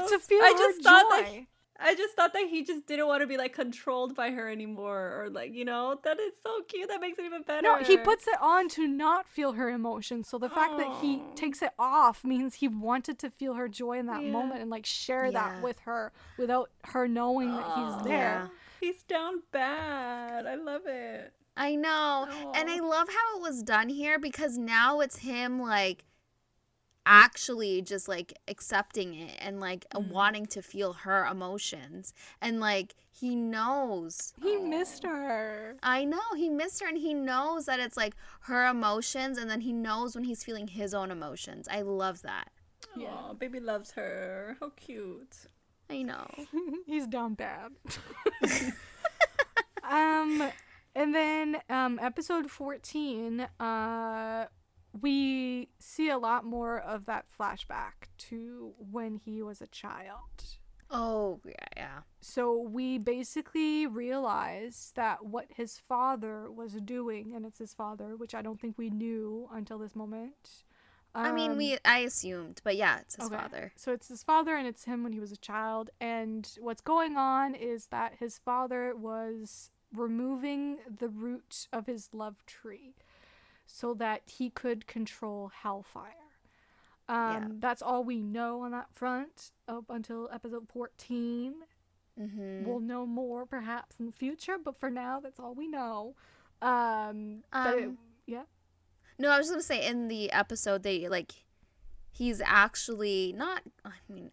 To feel her joy. I just thought that he just didn't want to be, like, controlled by her anymore, or, like, that is so cute. That makes it even better. No, he puts it on to not feel her emotions. So the fact that he takes it off means he wanted to feel her joy in that moment and, like, share that with her without her knowing that he's there. Yeah. He's down bad. I love it. I know. And I love how it was done here, because now it's him, like, actually just, like, accepting it and, like, wanting to feel her emotions, and, like, he knows he missed her. I know he missed her, and he knows that it's, like, her emotions, and then he knows when he's feeling his own emotions. I love that. Yeah, baby loves her. How cute. I know. He's down bad. And then episode 14, we see a lot more of that flashback to when he was a child. Oh, yeah. So we basically realize that what his father was doing, and it's his father, which I don't think we knew until this moment. I mean, I assumed, but yeah, it's his father. So it's his father, and it's him when he was a child. And what's going on is that his father was removing the root of his love tree so that he could control hellfire. That's all we know on that front up until episode 14. We'll know more perhaps in the future, but for now, that's all we know. No, I was going to say, in the episode, he's actually not,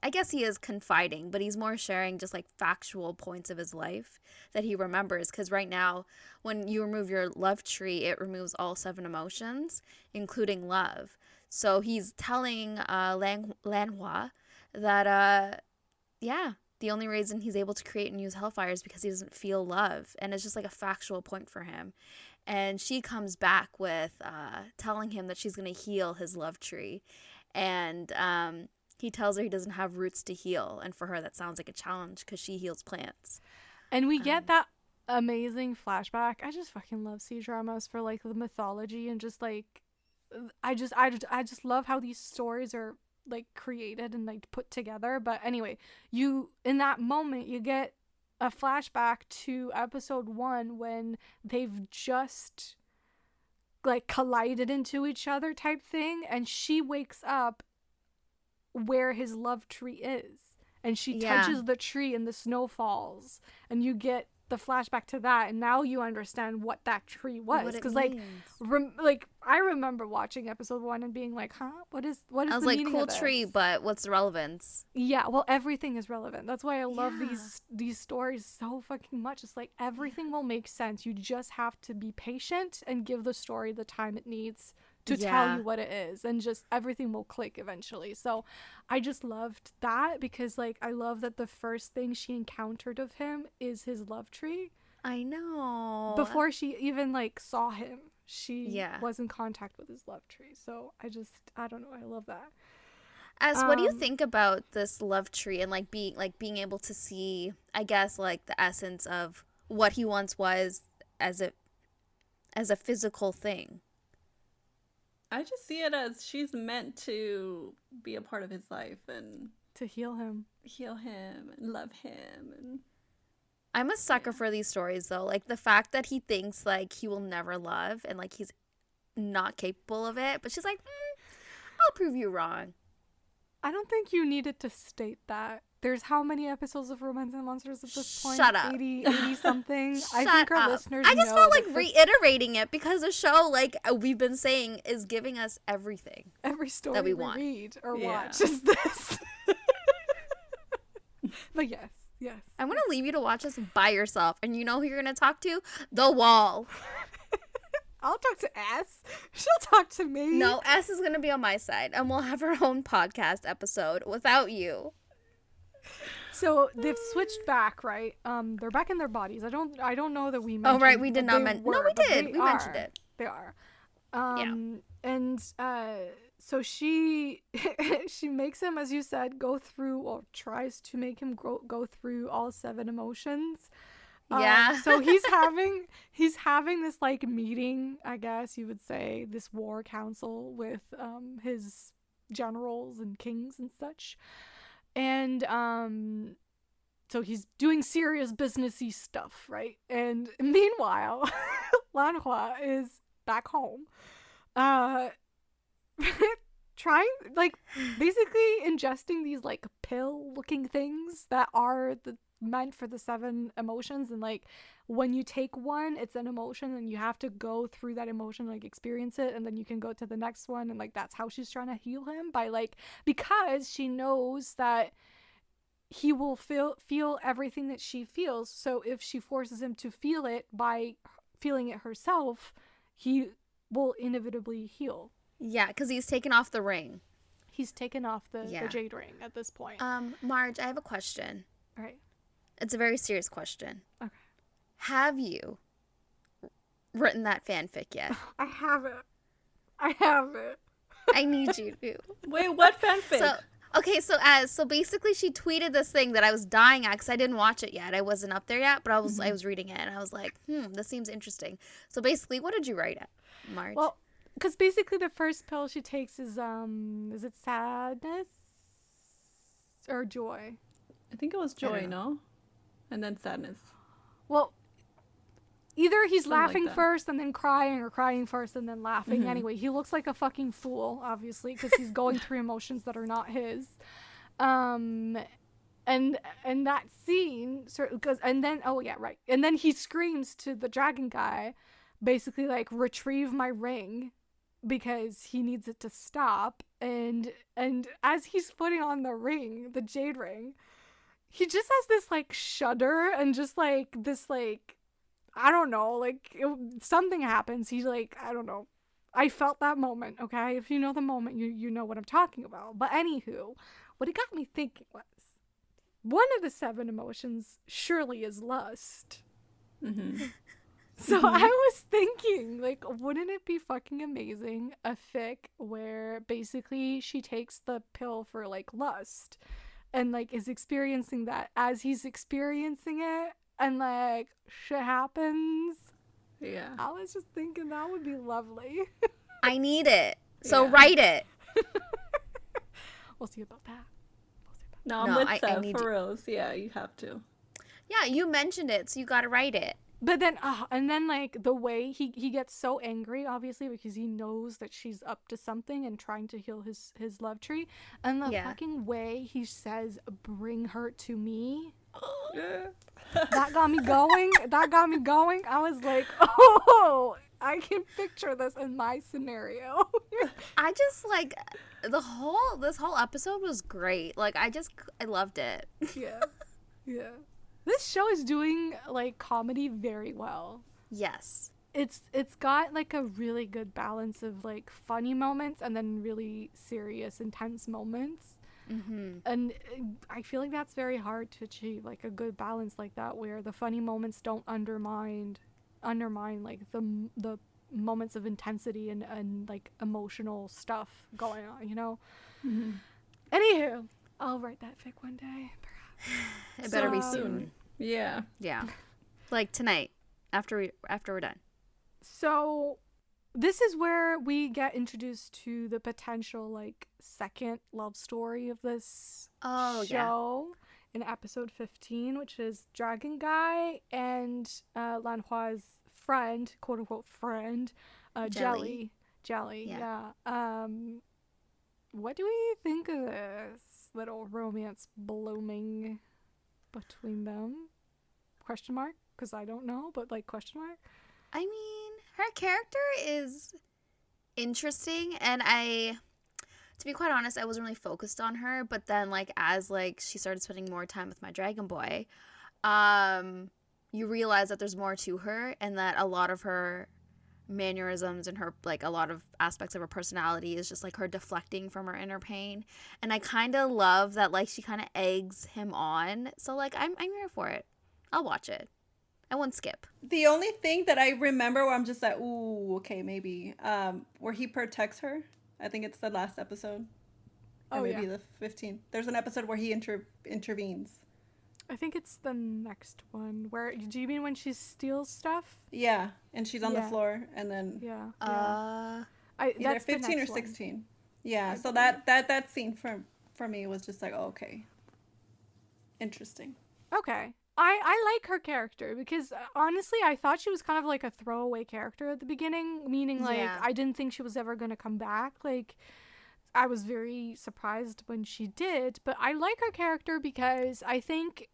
I guess he is confiding, but he's more sharing just, like, factual points of his life that he remembers. Because right now, when you remove your love tree, it removes all 7 emotions, including love. So he's telling Lanhua that, the only reason he's able to create and use hellfire is because he doesn't feel love. And it's just, like, a factual point for him. And she comes back with telling him that she's going to heal his love tree. And he tells her he doesn't have roots to heal. And for her, that sounds like a challenge because she heals plants. And we get that amazing flashback. I just fucking love C-dramas for, like, the mythology and just, like, I just love how these stories are, like, created and, like, put together. But anyway, in that moment, you get a flashback to episode 1 when they've just, like, collided into each other type thing, and she wakes up where his love tree is, and she touches the tree and the snow falls, and you get the flashback to that, and now you understand what that tree was, because like I remember watching episode 1 and being like, what is I was the like, cool tree, but what's the relevance? Yeah, well, everything is relevant. That's why I love these stories so fucking much. It's like everything will make sense. You just have to be patient and give the story the time it needs to tell you what it is, and just everything will click eventually. So I just loved that, because like I love that the first thing she encountered of him is his love tree. I know. Before she even like saw him, she was in contact with his love tree. So I don't know, I love that. What do you think about this love tree and like being able to see, I guess, like the essence of what he once was as a physical thing? I just see it as she's meant to be a part of his life and to heal him and love him. And I'm a sucker for these stories, though. Like the fact that he thinks like he will never love and like he's not capable of it, but she's like, I'll prove you wrong. I don't think you needed to state that. There's how many episodes of Romance and Monsters at this point? Shut up. 80 something. I Shut think our up. listeners I just know felt like that reiterating it because the show, like we've been saying, is giving us everything. Every story that we we want. read or watch is this. But yes. I'm going to leave you to watch this by yourself. And you know who you're going to talk to? The wall. I'll talk to S. She'll talk to me. No, S is going to be on my side. And we'll have our own podcast episode without you. So they've switched back, right? They're back in their bodies. I don't know that we mentioned. Oh, right. We did not mention. No, we did. We mentioned it. They are. Yeah. So she makes him, as you said, go through, or tries to make him go through all 7 emotions. Yeah. So he's having this like meeting, I guess you would say, this war council with his generals and kings and such. And so he's doing serious businessy stuff, right? And meanwhile, Lanhua is back home, trying, like, basically ingesting these like pill-looking things that are meant for the 7 emotions. And like when you take one, it's an emotion, and you have to go through that emotion, like experience it, and then you can go to the next one. And like that's how she's trying to heal him, by like, because she knows that he will feel everything that she feels. So if she forces him to feel it by feeling it herself, he will inevitably heal. Yeah, because he's taken off the ring. He's taken off the jade ring at this point. Marge, I have a question. All right. It's a very serious question. Okay. Have you written that fanfic yet? I haven't. I need you to. Wait, what fanfic? So basically she tweeted this thing that I was dying at because I didn't watch it yet. I wasn't up there yet, but I was reading it, and I was like, this seems interesting. So basically, what did you write at, Marge? Well, because basically the first pill she takes is it sadness or joy? I think it was joy, no? And then sadness. Well, either he's Something laughing like that. first and then crying, or crying first and then laughing. Mhm. Anyway, he looks like a fucking fool, obviously, because he's going through emotions that are not his. And that scene, and then he screams to the dragon guy, basically like, retrieve my ring, because he needs it to stop. And as he's putting on the ring, the jade ring, he just has this like shudder, and just like this, like, I don't know, like something happens. He's like, I don't know. I felt that moment, okay? If you know the moment, you know what I'm talking about. But anywho, what it got me thinking was, one of the 7 emotions surely is lust. Mm-hmm. So I was thinking, like, wouldn't it be fucking amazing a fic where basically she takes the pill for like lust, and like is experiencing that as he's experiencing it, and like shit happens. Yeah. I was just thinking that would be lovely. I need it. So write it. We'll see about that. No, I'm No, with I Seth, need for reals. Yeah, you have to. Yeah, you mentioned it, so you got to write it. But then, and then like the way he gets so angry, obviously, because he knows that she's up to something and trying to heal his love tree, and the fucking way he says, "Bring her to me." That got me going. I was like, oh, I can picture this in my scenario. I just like this whole episode was great. Like I loved it. Yeah. This show is doing like comedy very well. Yes. it's got like a really good balance of like funny moments and then really serious, intense moments. And I feel like that's very hard to achieve, like a good balance like that, where the funny moments don't undermine like the moments of intensity and like emotional stuff going on, you know. Anywho, I'll write that fic one day, perhaps. It better be soon. Yeah. Like tonight, after we're done. So this is where we get introduced to the potential like second love story of this show in episode 15, which is Dragon Guy and Lanhua's friend, quote unquote friend, Jelly. Yeah. What do we think of this little romance blooming between them? Question mark? Because I don't know, but like question mark. I mean, her character is interesting, and to be quite honest, I wasn't really focused on her, but then like as like she started spending more time with my dragon boy, you realize that there's more to her, and that a lot of her mannerisms and her like a lot of aspects of her personality is just like her deflecting from her inner pain. And I kind of love that like she kind of eggs him on, so like I'm here for it. I'll watch it. I won't skip. The only thing that I remember where I'm just like, ooh, okay, maybe, where he protects her. I think it's the last episode. Or maybe the 15th. There's an episode where he intervenes. I think it's the next one. Where do you mean when she steals stuff? Yeah, and she's on the floor, and then either 15 or 16. One. Yeah, so that scene for me was just like, oh, okay, interesting. Okay. I like her character because honestly I thought she was kind of like a throwaway character at the beginning, meaning like I didn't think she was ever going to come back. Like I was very surprised when she did, but I like her character because I think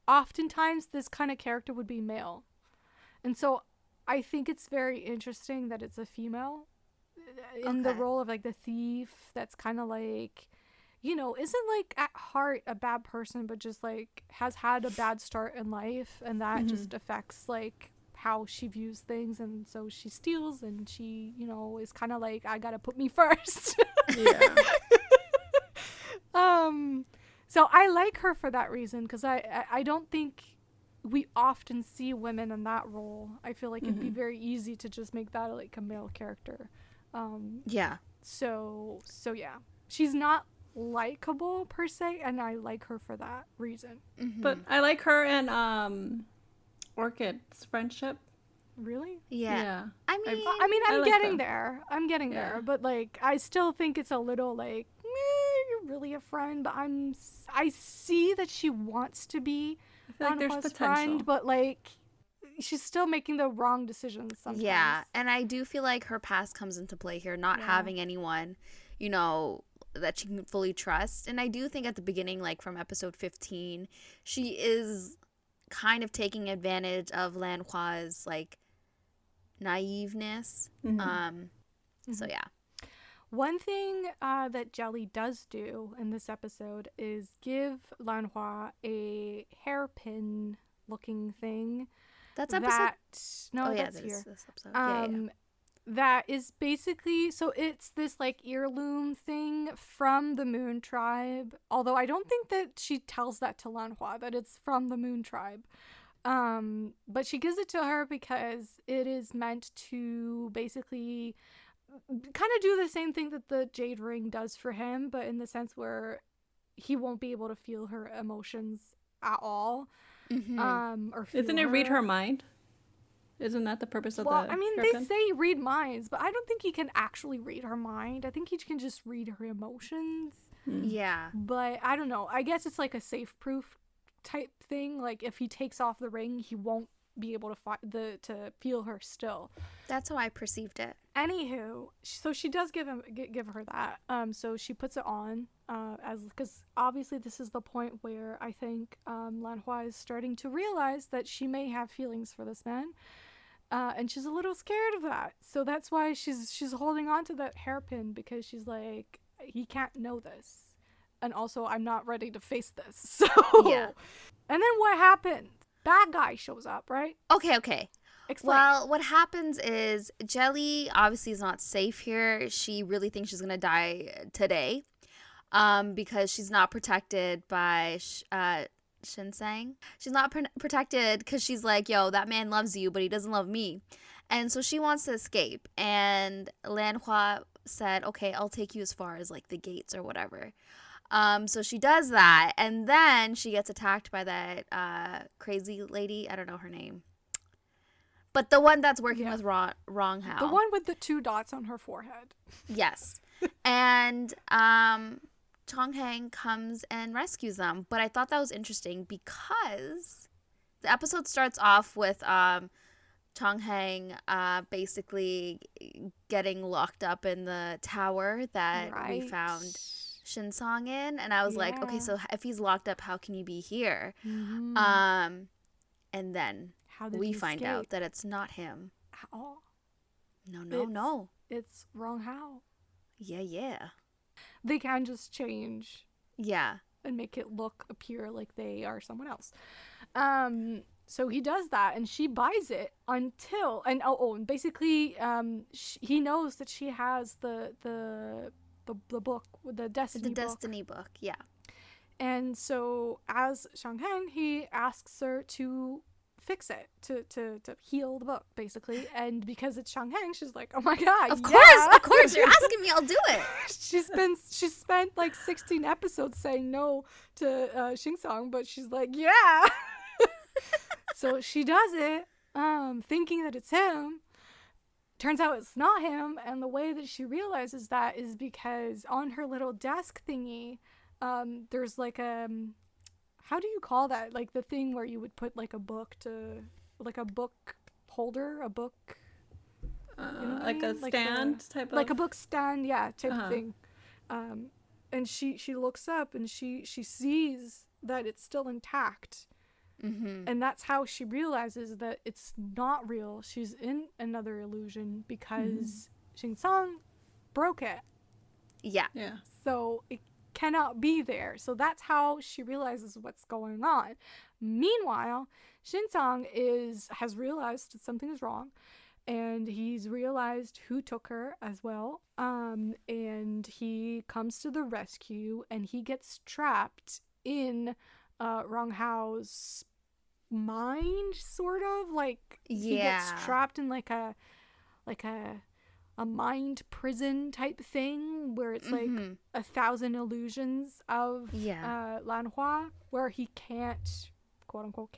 oftentimes this kind of character would be male. And so I think it's very interesting that it's a female in the role of like the thief that's kind of like, you know, isn't like at heart a bad person, but just like has had a bad start in life, and that just affects like how she views things, and so she steals, and she, you know, is kind of like, I gotta put me first. So I like her for that reason, because I don't think we often see women in that role. I feel like it'd be very easy to just make that like a male character. So yeah, she's not likable per se, and I like her for that reason. But I like her and Orchid's friendship. Really? Yeah. I mean I'm like getting there. I'm getting there, but like I still think it's a little like, you're really a friend, but I see that she wants to be like there's potential, friend, but like she's still making the wrong decisions sometimes. Yeah, and I do feel like her past comes into play here, not having anyone, you know, that she can fully trust. And I do think at the beginning, like from episode 15, she is kind of taking advantage of Lan Hua's like naiveness. So yeah. One thing that Jelly does do in this episode is give Lan Hua a hairpin looking thing. That's episode? That's here. This episode. That is basically, so it's this like heirloom thing from the Moon Tribe. Although I don't think that she tells that to Lan Hua, that it's from the Moon Tribe. But she gives it to her because it is meant to basically kind of do the same thing that the Jade Ring does for him, but in the sense where he won't be able to feel her emotions at all. Or isn't it read her mind? Isn't that the purpose of I mean, they say read minds, but I don't think he can actually read her mind. I think he can just read her emotions. Yeah. But I don't know. I guess it's like a safe proof type thing. Like if he takes off the ring, he won't be able to to feel her still. That's how I perceived it. Anywho, so she does give her that. So she puts it on because obviously this is the point where I think Lan Hua is starting to realize that she may have feelings for this man. And she's a little scared of that. So that's why she's holding on to that hairpin, because she's like, he can't know this. And also, I'm not ready to face this. So, yeah. And then what happened? Bad guy shows up, right? Okay. Explain. Well, what happens is Jelly obviously is not safe here. She really thinks she's gonna die today, because she's not protected by Shinsang. She's not protected because she's like, yo, that man loves you, but he doesn't love me, and so she wants to escape. And Lanhua said, okay, I'll take you as far as like the gates or whatever. So she does that, and then she gets attacked by that crazy lady. I don't know her name. But the one that's working with Rong Hao. The one with the 2 dots on her forehead. Yes. And Chonghang comes and rescues them. But I thought that was interesting because the episode starts off with Chonghang basically getting locked up in the tower that we found Shinsong in. And I was like, okay, so if he's locked up, how can he be here? Mm-hmm. And then we find out that it's not him. Oh. No. It's Rong Hao. Yeah. They can just change. Yeah. And make it appear like they are someone else. So he does that, and she buys it until, and basically, he knows that she has the book, the destiny book. Yeah. And so as Shanghang, he asks her to fix it, to heal the book, basically. And because it's Shanghang, she's like, oh my god, of course, you're asking me, I'll do it. She spent like 16 episodes saying no to Xingsong, but she's like, yeah. So she does it, thinking that it's him. Turns out it's not him, and the way that she realizes that is because on her little desk thingy, there's like a, how do you call that? Like the thing where you would put like a book like a book holder, a book, like a stand type of, like a book stand, type of thing. And she looks up and she sees that it's still intact. Mm-hmm. And that's how she realizes that it's not real. She's in another illusion because Shingsong broke it. Yeah. So it cannot be there. So that's how she realizes what's going on. Meanwhile, Shinsong has realized that something is wrong, and he's realized who took her as well. And he comes to the rescue, and he gets trapped in Rong Hao's mind, sort of like he gets trapped in like a mind prison type thing where it's like 1,000 illusions of Lanhua, where he can't, quote unquote,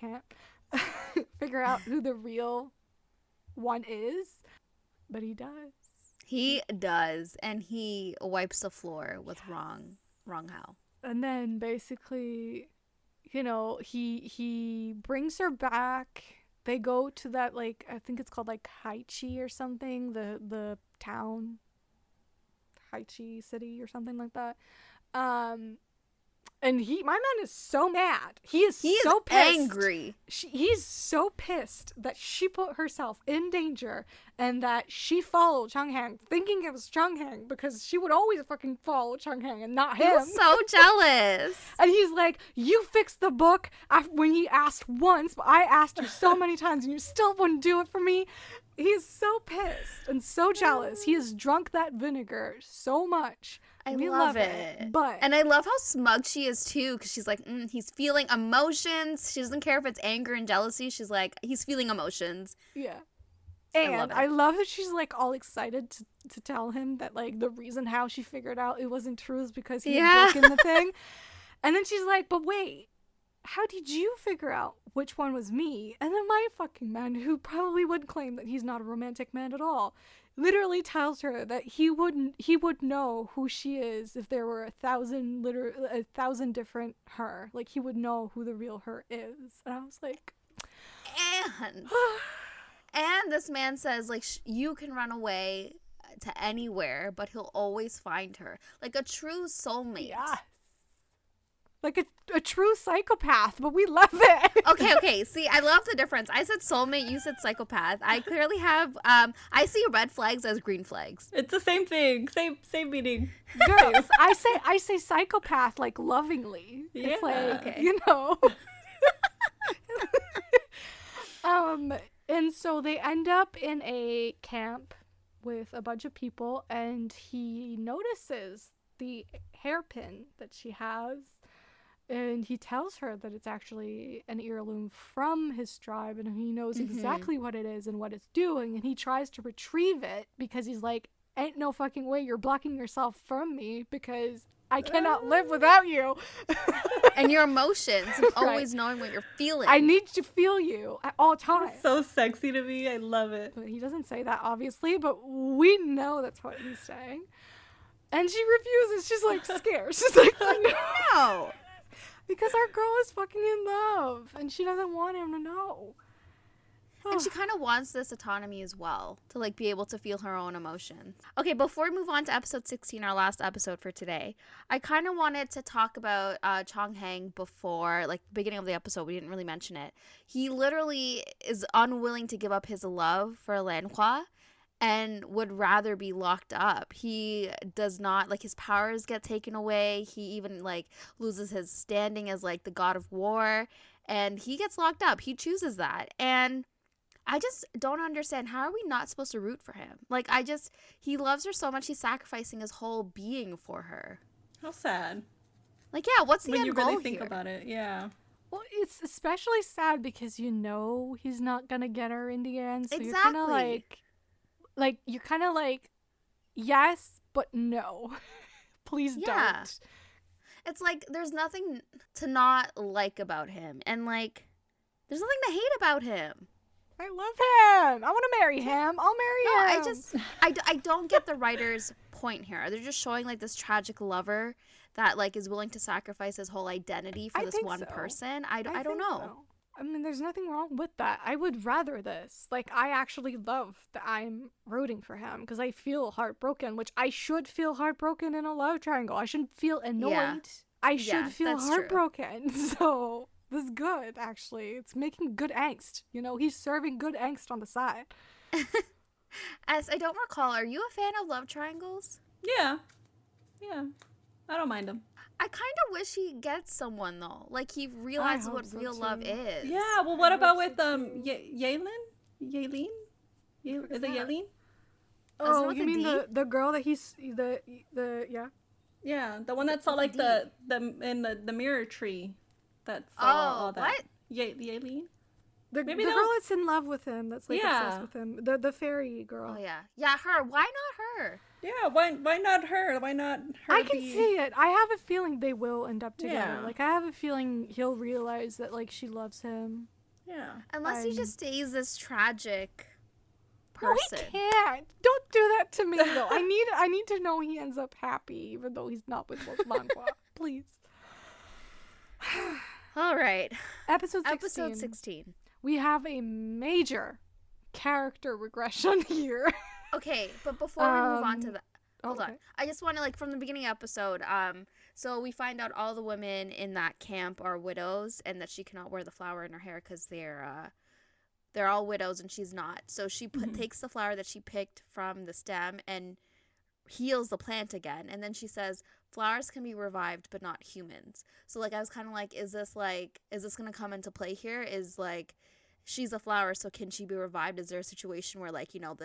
figure out who the real one is, but he does. He does, and he wipes the floor with Rong Hao. And then basically, you know, he brings her back. They go to that, like, I think it's called like Haichi or something, the town, Haichi city or something like that. And my man is so mad. He is so pissed. Angry. He's so pissed that she put herself in danger and that she followed Chonghang, thinking it was Chonghang, because she would always fucking follow Chonghang and not him. He's so jealous. And he's like, you fixed the book when he asked once, but I asked you so many times and you still wouldn't do it for me. He's so pissed and so jealous. He has drunk that vinegar so much. We love it. And I love how smug she is too, because she's like, he's feeling emotions. She doesn't care if it's anger and jealousy. She's like, he's feeling emotions. Yeah. And I love that she's like all excited to tell him that like the reason how she figured out it wasn't true is because he had broken the thing. And then she's like, but wait, how did you figure out which one was me? And then my fucking man, who probably would claim that he's not a romantic man at all, literally tells her that he would know who she is if there were 1,000 different her. Like, he would know who the real her is. And I was like, and this man says, like, you can run away to anywhere, but he'll always find her. Like a true soulmate. Yes. Like a true psychopath, but we love it. Okay. See, I love the difference. I said soulmate, you said psychopath. I clearly have, I see red flags as green flags. It's the same thing. Same meaning. Girls, I say psychopath, like, lovingly. Yeah. It's like, you know. And so they end up in a camp with a bunch of people, and he notices the hairpin that she has, and he tells her that it's actually an heirloom from his tribe, and he knows exactly what it is and what it's doing, and he tries to retrieve it because he's like, ain't no fucking way you're blocking yourself from me because I cannot live without you. And your emotions, and always knowing what you're feeling. I need to feel you at all times. It's so sexy to me. I love it. But he doesn't say that, obviously, but we know that's what he's saying. And she refuses. She's like scared. She's like, no. Because our girl is fucking in love, and she doesn't want him to know. And she kind of wants this autonomy as well, to like be able to feel her own emotions. Okay, before we move on to episode 16, our last episode for today, I kind of wanted to talk about Chonghang before, like the beginning of the episode. We didn't really mention it. He literally is unwilling to give up his love for Lanhua and would rather be locked up. He does not, like, his powers get taken away. He even like loses his standing as like the god of war, and he gets locked up. He chooses that. And I just don't understand, how are we not supposed to root for him? Like, he loves her so much, he's sacrificing his whole being for her. How sad. Like, yeah, what's the when end you goal really think here? about it? Yeah. Well, it's especially sad because you know he's not gonna get her in the end. So Exactly. you're kind of like, yes, but no. Please don't. It's like, there's nothing to not like about him. And, like, there's nothing to hate about him. I love him. I want to marry him. I'll marry him. I don't get the writer's point here. They're just showing, like, this tragic lover that, like, is willing to sacrifice his whole identity for this one person. I don't know. So. I mean, there's nothing wrong with that. I would rather this. Like, I actually love that I'm rooting for him because I feel heartbroken, which I should feel heartbroken in a love triangle. I shouldn't feel annoyed. Yeah. I should feel that's heartbroken. So this is good, actually. It's making good angst. You know, he's serving good angst on the side. As I don't recall, are you a fan of love triangles? Yeah. I don't mind them. I kind of wish he gets someone, though. Like, he realizes what real love is. Yeah, well, what about with Yaelin? Is it Yaelin? Oh, you mean the girl that he's the yeah? Yeah, the one that saw like the in the mirror tree. That saw all that. What? Yaelin? The girl that's in love with him, that's like obsessed with him. The fairy girl. Oh yeah. Yeah, her. Why not her? Yeah, why not her? Why not her? I can see it. I have a feeling they will end up together. Yeah. Like, I have a feeling he'll realize that, like, she loves him. Yeah. Unless he just stays this tragic person. No, he can't. Don't do that to me, though. I need to know he ends up happy, even though he's not with Lanhua. Please. All right. Episode 16. Episode 16. We have a major character regression here. Okay, but before we move on to that, hold on. Okay. I just want to, like, from the beginning episode, so we find out all the women in that camp are widows, and that she cannot wear the flower in her hair because they're all widows and she's not. So she takes the flower that she picked from the stem and heals the plant again. And then she says, flowers can be revived, but not humans. So, like, I was kind of like, is this going to come into play here? Is, like, she's a flower, so can she be revived? Is there a situation where, like, you know,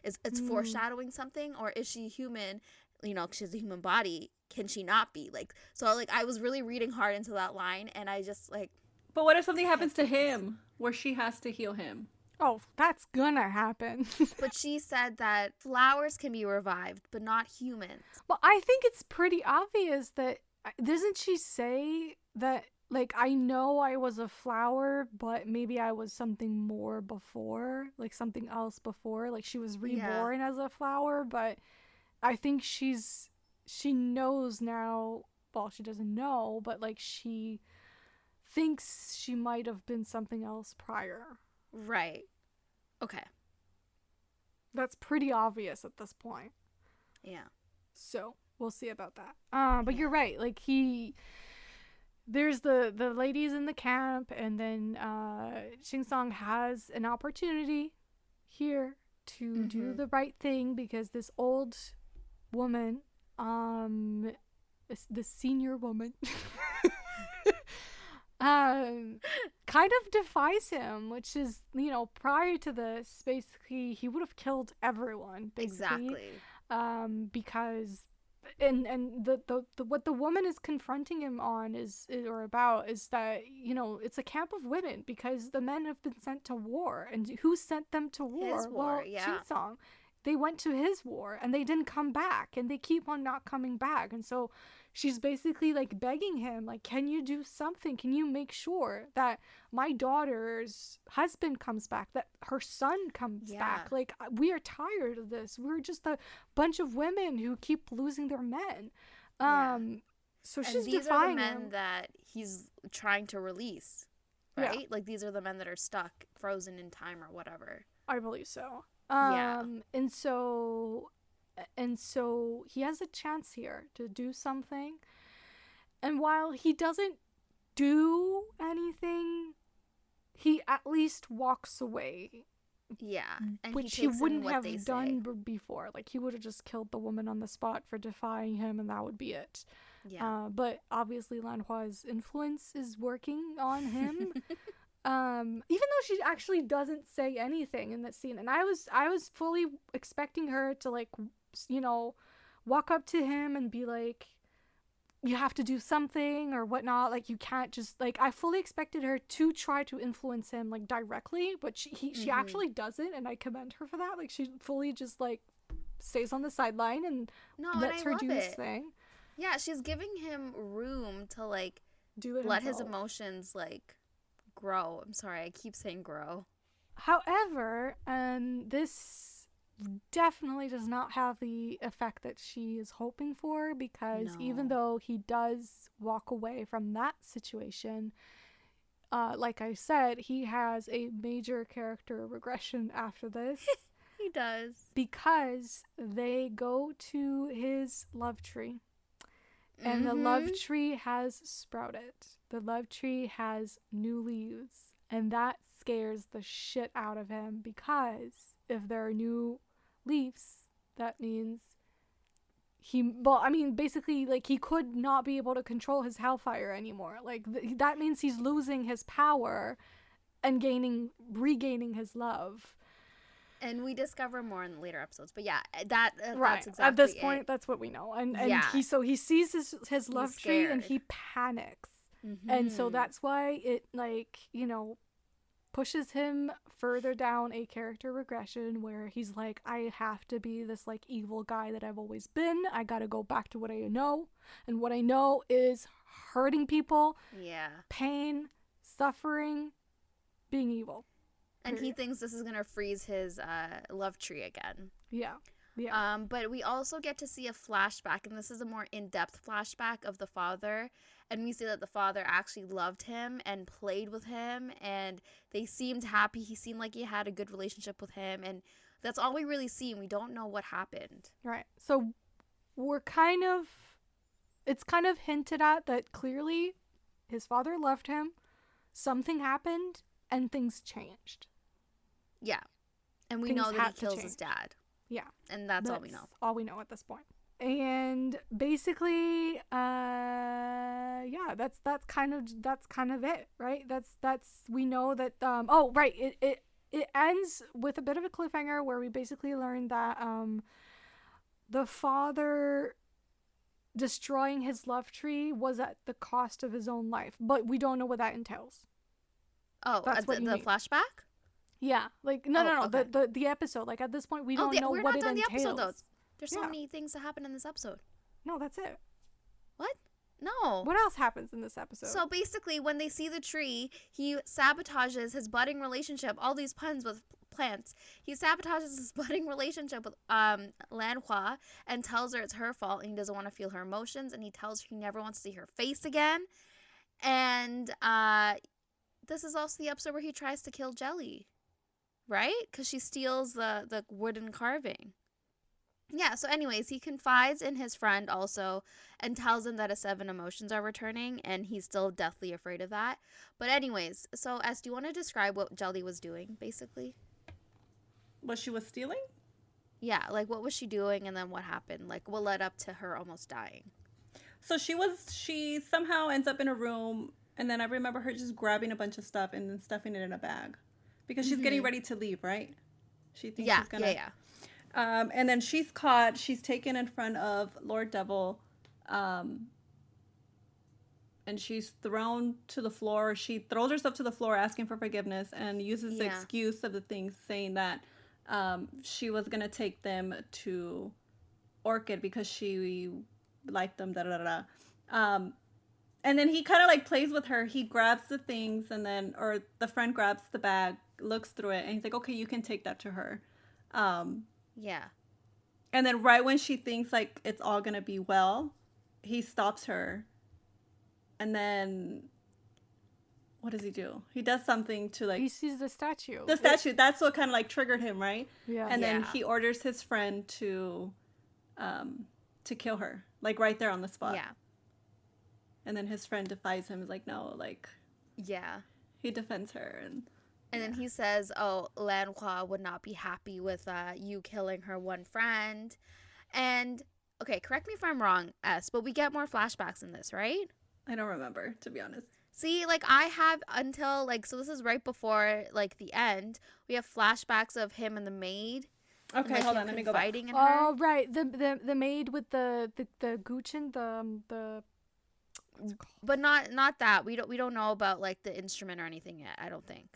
it's foreshadowing something? Or is she human? You know, she's a human body. Can she not be? Like, so, like, I was really reading hard into that line, and I just, like... But what if something happens to him where she has to heal him? Oh, that's gonna happen. But she said that flowers can be revived, but not humans. Well, I think it's pretty obvious that... Doesn't she say that, like, I know I was a flower, but maybe I was something more before? Like, something else before? Like, she was reborn as a flower, but I think she knows now... Well, she doesn't know, but, like, she thinks she might have been something else prior. Right. Okay. That's pretty obvious at this point. Yeah. So, we'll see about that. But you're right. Like, there's the ladies in the camp, and then Qingcang has an opportunity here to do the right thing because this old woman, the senior woman, kind of defies him, which is, prior to this, basically, he would have killed everyone, basically. Exactly. Because, and the what the woman is confronting him on is that, it's a camp of women because the men have been sent to war. And who sent them to war? His war, Well, yeah. Qingcang. They went to his war and they didn't come back, and they keep on not coming back. And so she's basically like begging him, like, can you do something? Can you make sure that my daughter's husband comes back, that her son comes back? Like, we are tired of this. We're just a bunch of women who keep losing their men. So she's these defying are the men him. that he's trying to release, right? Like, these are the men that are stuck, frozen in time or whatever. I believe so. Yeah. And so he has a chance here to do something. And while he doesn't do anything, he at least walks away. Yeah. And which he he wouldn't have say. done before. Like, he would have just killed the woman on the spot for defying him, and that would be it. Yeah. But obviously Lanhua's influence is working on him. Even though she actually doesn't say anything in that scene. And I was fully expecting her to, like, walk up to him and be like, you have to do something or whatnot. Like, you can't just, like, I fully expected her to try to influence him, like, directly, but she actually doesn't, and I commend her for that. Like, she fully just, like, stays on the sideline and lets her do this thing. Yeah, she's giving him room to, like, let his emotions, like, grow. I'm sorry, I keep saying grow. However, this definitely does not have the effect that she is hoping for, because even though he does walk away from that situation, like I said, he has a major character regression after this. He does. Because they go to his love tree. And the love tree has sprouted. The love tree has new leaves. And that scares the shit out of him, because if there are new leaves, that means basically, like, he could not be able to control his hellfire anymore. Like, that means he's losing his power and regaining his love. And we discover more in later episodes. But yeah, that's exactly at this point, that's what we know. And he sees his love tree and he panics. And so that's why it, like, pushes him further down a character regression where he's like, I have to be this, like, evil guy that I've always been. I gotta go back to what I know. And what I know is hurting people. Yeah. Pain, suffering, being evil. And he thinks this is going to freeze his love tree again. Yeah. Yeah. But we also get to see a flashback, and this is a more in-depth flashback of the father. And we see that the father actually loved him and played with him, and they seemed happy. He seemed like he had a good relationship with him, and that's all we really see, and we don't know what happened. Right. So it's kind of hinted at that clearly his father loved him, something happened, and things changed. Yeah. And we know that he kills his dad. Yeah. And that's all we know. All we know at this point. And basically, that's kind of it, right? We know that it ends with a bit of a cliffhanger where we basically learn that the father destroying his love tree was at the cost of his own life, but we don't know what that entails. Oh, that's the flashback? Yeah, like no. Okay. The episode. Like, at this point, we don't know what it entails. We're not done the episode though. There's so many things that happen in this episode. No, that's it. What? No. What else happens in this episode? So basically, when they see the tree, he sabotages his budding relationship. All these puns with plants. He sabotages his budding relationship with Lanhua and tells her it's her fault and he doesn't want to feel her emotions, and he tells her he never wants to see her face again. And this is also the episode where he tries to kill Jelly. Right? Because she steals the wooden carving. Yeah, so anyways, he confides in his friend also and tells him that his 7 emotions are returning, and he's still deathly afraid of that. But anyways, so do you want to describe what Jelly was doing, basically? What she was stealing? Yeah, like, what was she doing, and then what happened? Like, what led up to her almost dying? So she somehow ends up in a room And then I remember her just grabbing a bunch of stuff and then stuffing it in a bag. Because she's getting ready to leave, right? She thinks she's gonna... Yeah. And then she's caught. She's taken in front of Lord Devil. And she's thrown to the floor. She throws herself to the floor asking for forgiveness and uses the excuse of the things, saying that she was going to take them to Orchid because she liked them, and then he kind of like plays with her. He grabs the things and then, or the friend grabs the bag, looks through it, and he's like, okay, you can take that to her. Yeah. And then right when she thinks like it's all going to be well, he stops her. And then what does he do? He does something to like... He sees the statue. The statue. That's what kind of like triggered him, right? Yeah. And then he orders his friend to kill her, like right there on the spot. Yeah. And then his friend defies him. Is like, no, like... Yeah. He defends her. And then he says, oh, Lan Hua would not be happy with you killing her one friend. And, okay, correct me if I'm wrong, S, but we get more flashbacks in this, right? I don't remember, to be honest. See, like, I have until, like, so this is right before, like, the end. We have flashbacks of him and the maid. Okay, and, like, hold on, let me go back. In her. Oh, right. The maid with the Guchin, the... But not that. We don't know about, like, the instrument or anything yet, I don't think.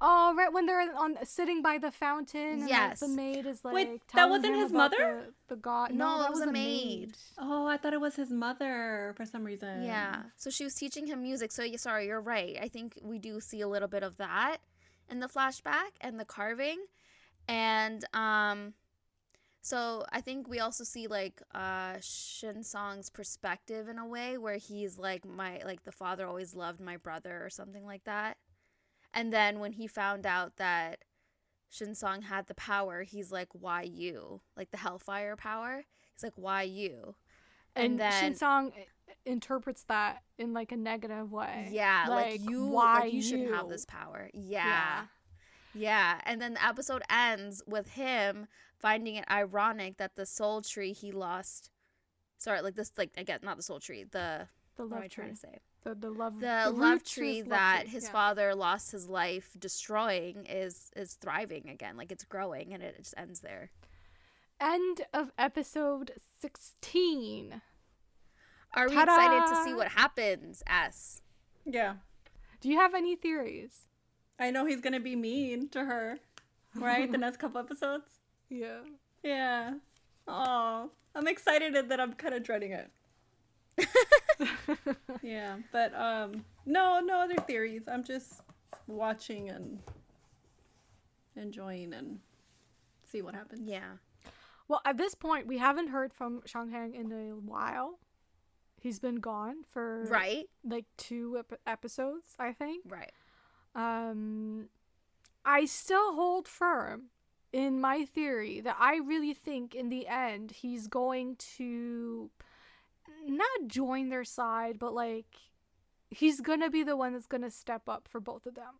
Oh, right, when they're sitting by the fountain. And Yes. the maid is like... Wait, that telling wasn't him his about mother? The god. No, that it was a maid. Oh, I thought it was his mother for some reason. Yeah. So she was teaching him music. So, sorry, you're right. I think we do see a little bit of that in the flashback and the carving. And, so I think we also see, like, Shin Song's perspective in a way where he's like, the father always loved my brother or something like that. And then when he found out that Shin Song had the power, he's like, why you? Like the hellfire power. He's like, why you? And then Shin Song interprets that in like a negative way. Yeah, like you, why like you shouldn't have this power. Yeah. And then the episode ends with him finding it ironic that the soul tree he lost. Sorry, like this, like again, not the soul tree. The love what am I tree. trying to say? The love tree that his father lost his life destroying is thriving again. Like it's growing, and it just ends there. End of episode 16. Are we Ta-da! excited to see what happens, S? Yeah. Do you have any theories? I know he's gonna be mean to her, right? The next couple episodes. Yeah. Yeah. Oh, I'm excited that I'm kind of dreading it. Yeah, but no other theories. I'm just watching and enjoying and see what happens. Yeah. Well, at this point, we haven't heard from Shanghang in a while. He's been gone for like 2 episodes, I think. Right. I still hold firm in my theory that I really think in the end he's going to not join their side, but like he's gonna be the one that's gonna step up for both of them.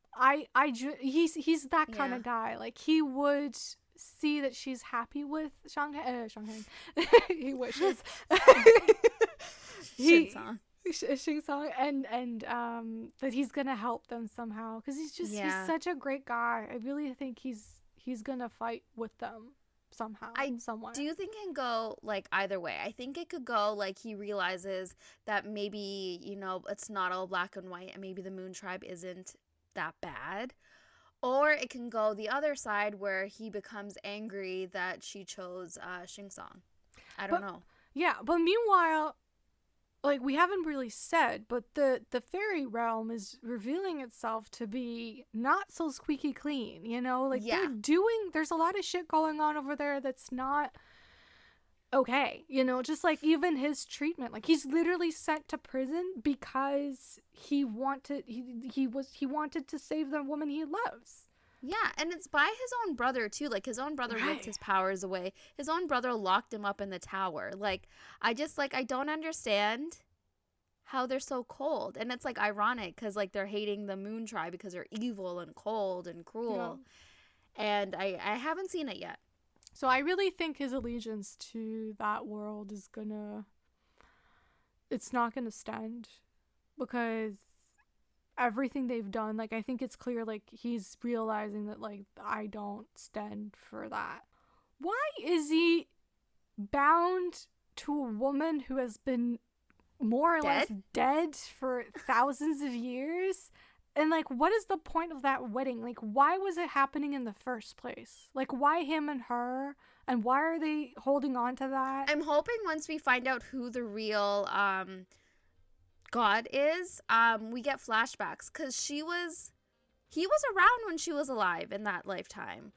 He's that kind of guy. Like he would see that she's happy with Shanghai. He wishes. Xing-Song and that he's gonna help them somehow because he's such a great guy. I really think he's gonna fight with them somehow. Somewhere. Do you think it can go like either way? I think it could go like he realizes that maybe, you know, it's not all black and white and maybe the Moon Tribe isn't that bad. Or it can go the other side where he becomes angry that she chose Xing-Song. I don't know. Yeah, but meanwhile, like we haven't really said, but the fairy realm is revealing itself to be not so squeaky clean, you know? Like there's a lot of shit going on over there that's not okay, you know, just like even his treatment. Like he's literally sent to prison because he wanted to save the woman he loves. Yeah, and it's by his own brother, too. Like, his own brother ripped his powers away. His own brother locked him up in the tower. Like, I don't understand how they're so cold. And it's, like, ironic because, like, they're hating the Moon Tribe because they're evil and cold and cruel. Yeah. And I haven't seen it yet. So I really think his allegiance to that world it's not gonna stand because everything they've done. Like, I think it's clear, like, he's realizing that, like, I don't stand for that. Why is he bound to a woman who has been more or less dead for thousands of years? And, like, what is the point of that wedding? Like, why was it happening in the first place? Like, why him and her? And why are they holding on to that? I'm hoping once we find out who the real God is, we get flashbacks. Because he was around when she was alive in that lifetime.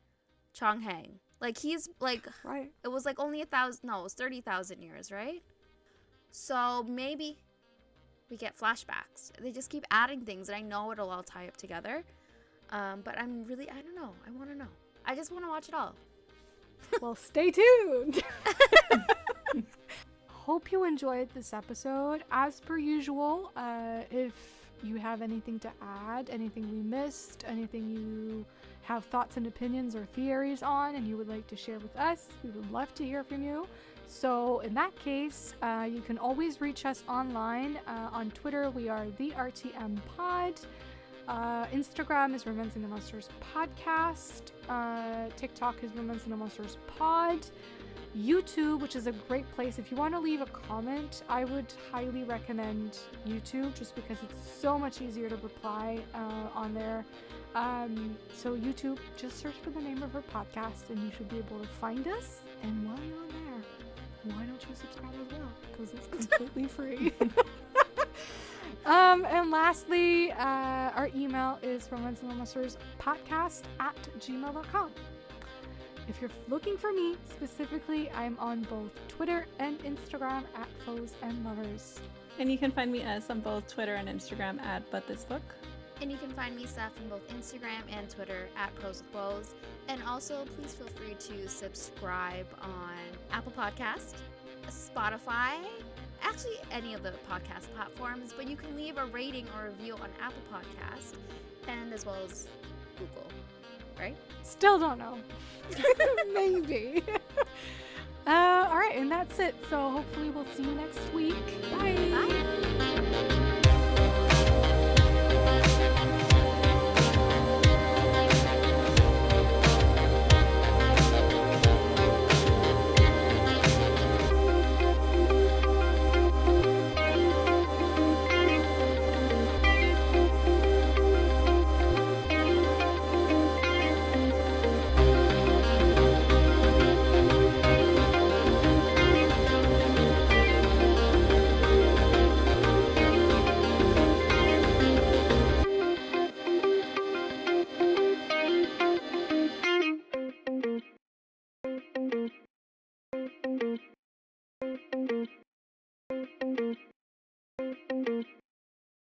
Chonghang. Like, he's, like, right. It was, like, only 1,000, no, it was 30,000 years, right? So maybe we get flashbacks. They just keep adding things, and I know it'll all tie up together. But I don't know. I want to know. I just want to watch it all. Well, stay tuned. Hope you enjoyed this episode. As per usual, if you have anything to add, anything we missed, anything you have thoughts and opinions or theories on and you would like to share with us, we would love to hear from you. So in that case, you can always reach us online. On Twitter, we are the RTM Pod. Instagram is Romancing the Monsters Podcast. TikTok is Romancing the Monsters Pod. YouTube, which is a great place. If you want to leave a comment, I would highly recommend YouTube just because it's so much easier to reply on there. So YouTube, just search for the name of our podcast and you should be able to find us. And while you're on there, why don't you subscribe as well? Because it's completely free. And lastly, our email is romancingthemonsterspodcast@gmail.com. If you're looking for me specifically, I'm on both Twitter and Instagram @foesandlovers. And you can find me on both Twitter and Instagram @butthisbook. And you can find me, Steph, on both Instagram and Twitter @proswithwoes. And also, please feel free to subscribe on Apple Podcast, Spotify, actually any of the podcast platforms, but you can leave a rating or review on Apple Podcast and as well as Google, right? Still don't know. Maybe. All right, and that's it. So hopefully we'll see you next week. Bye. Bye.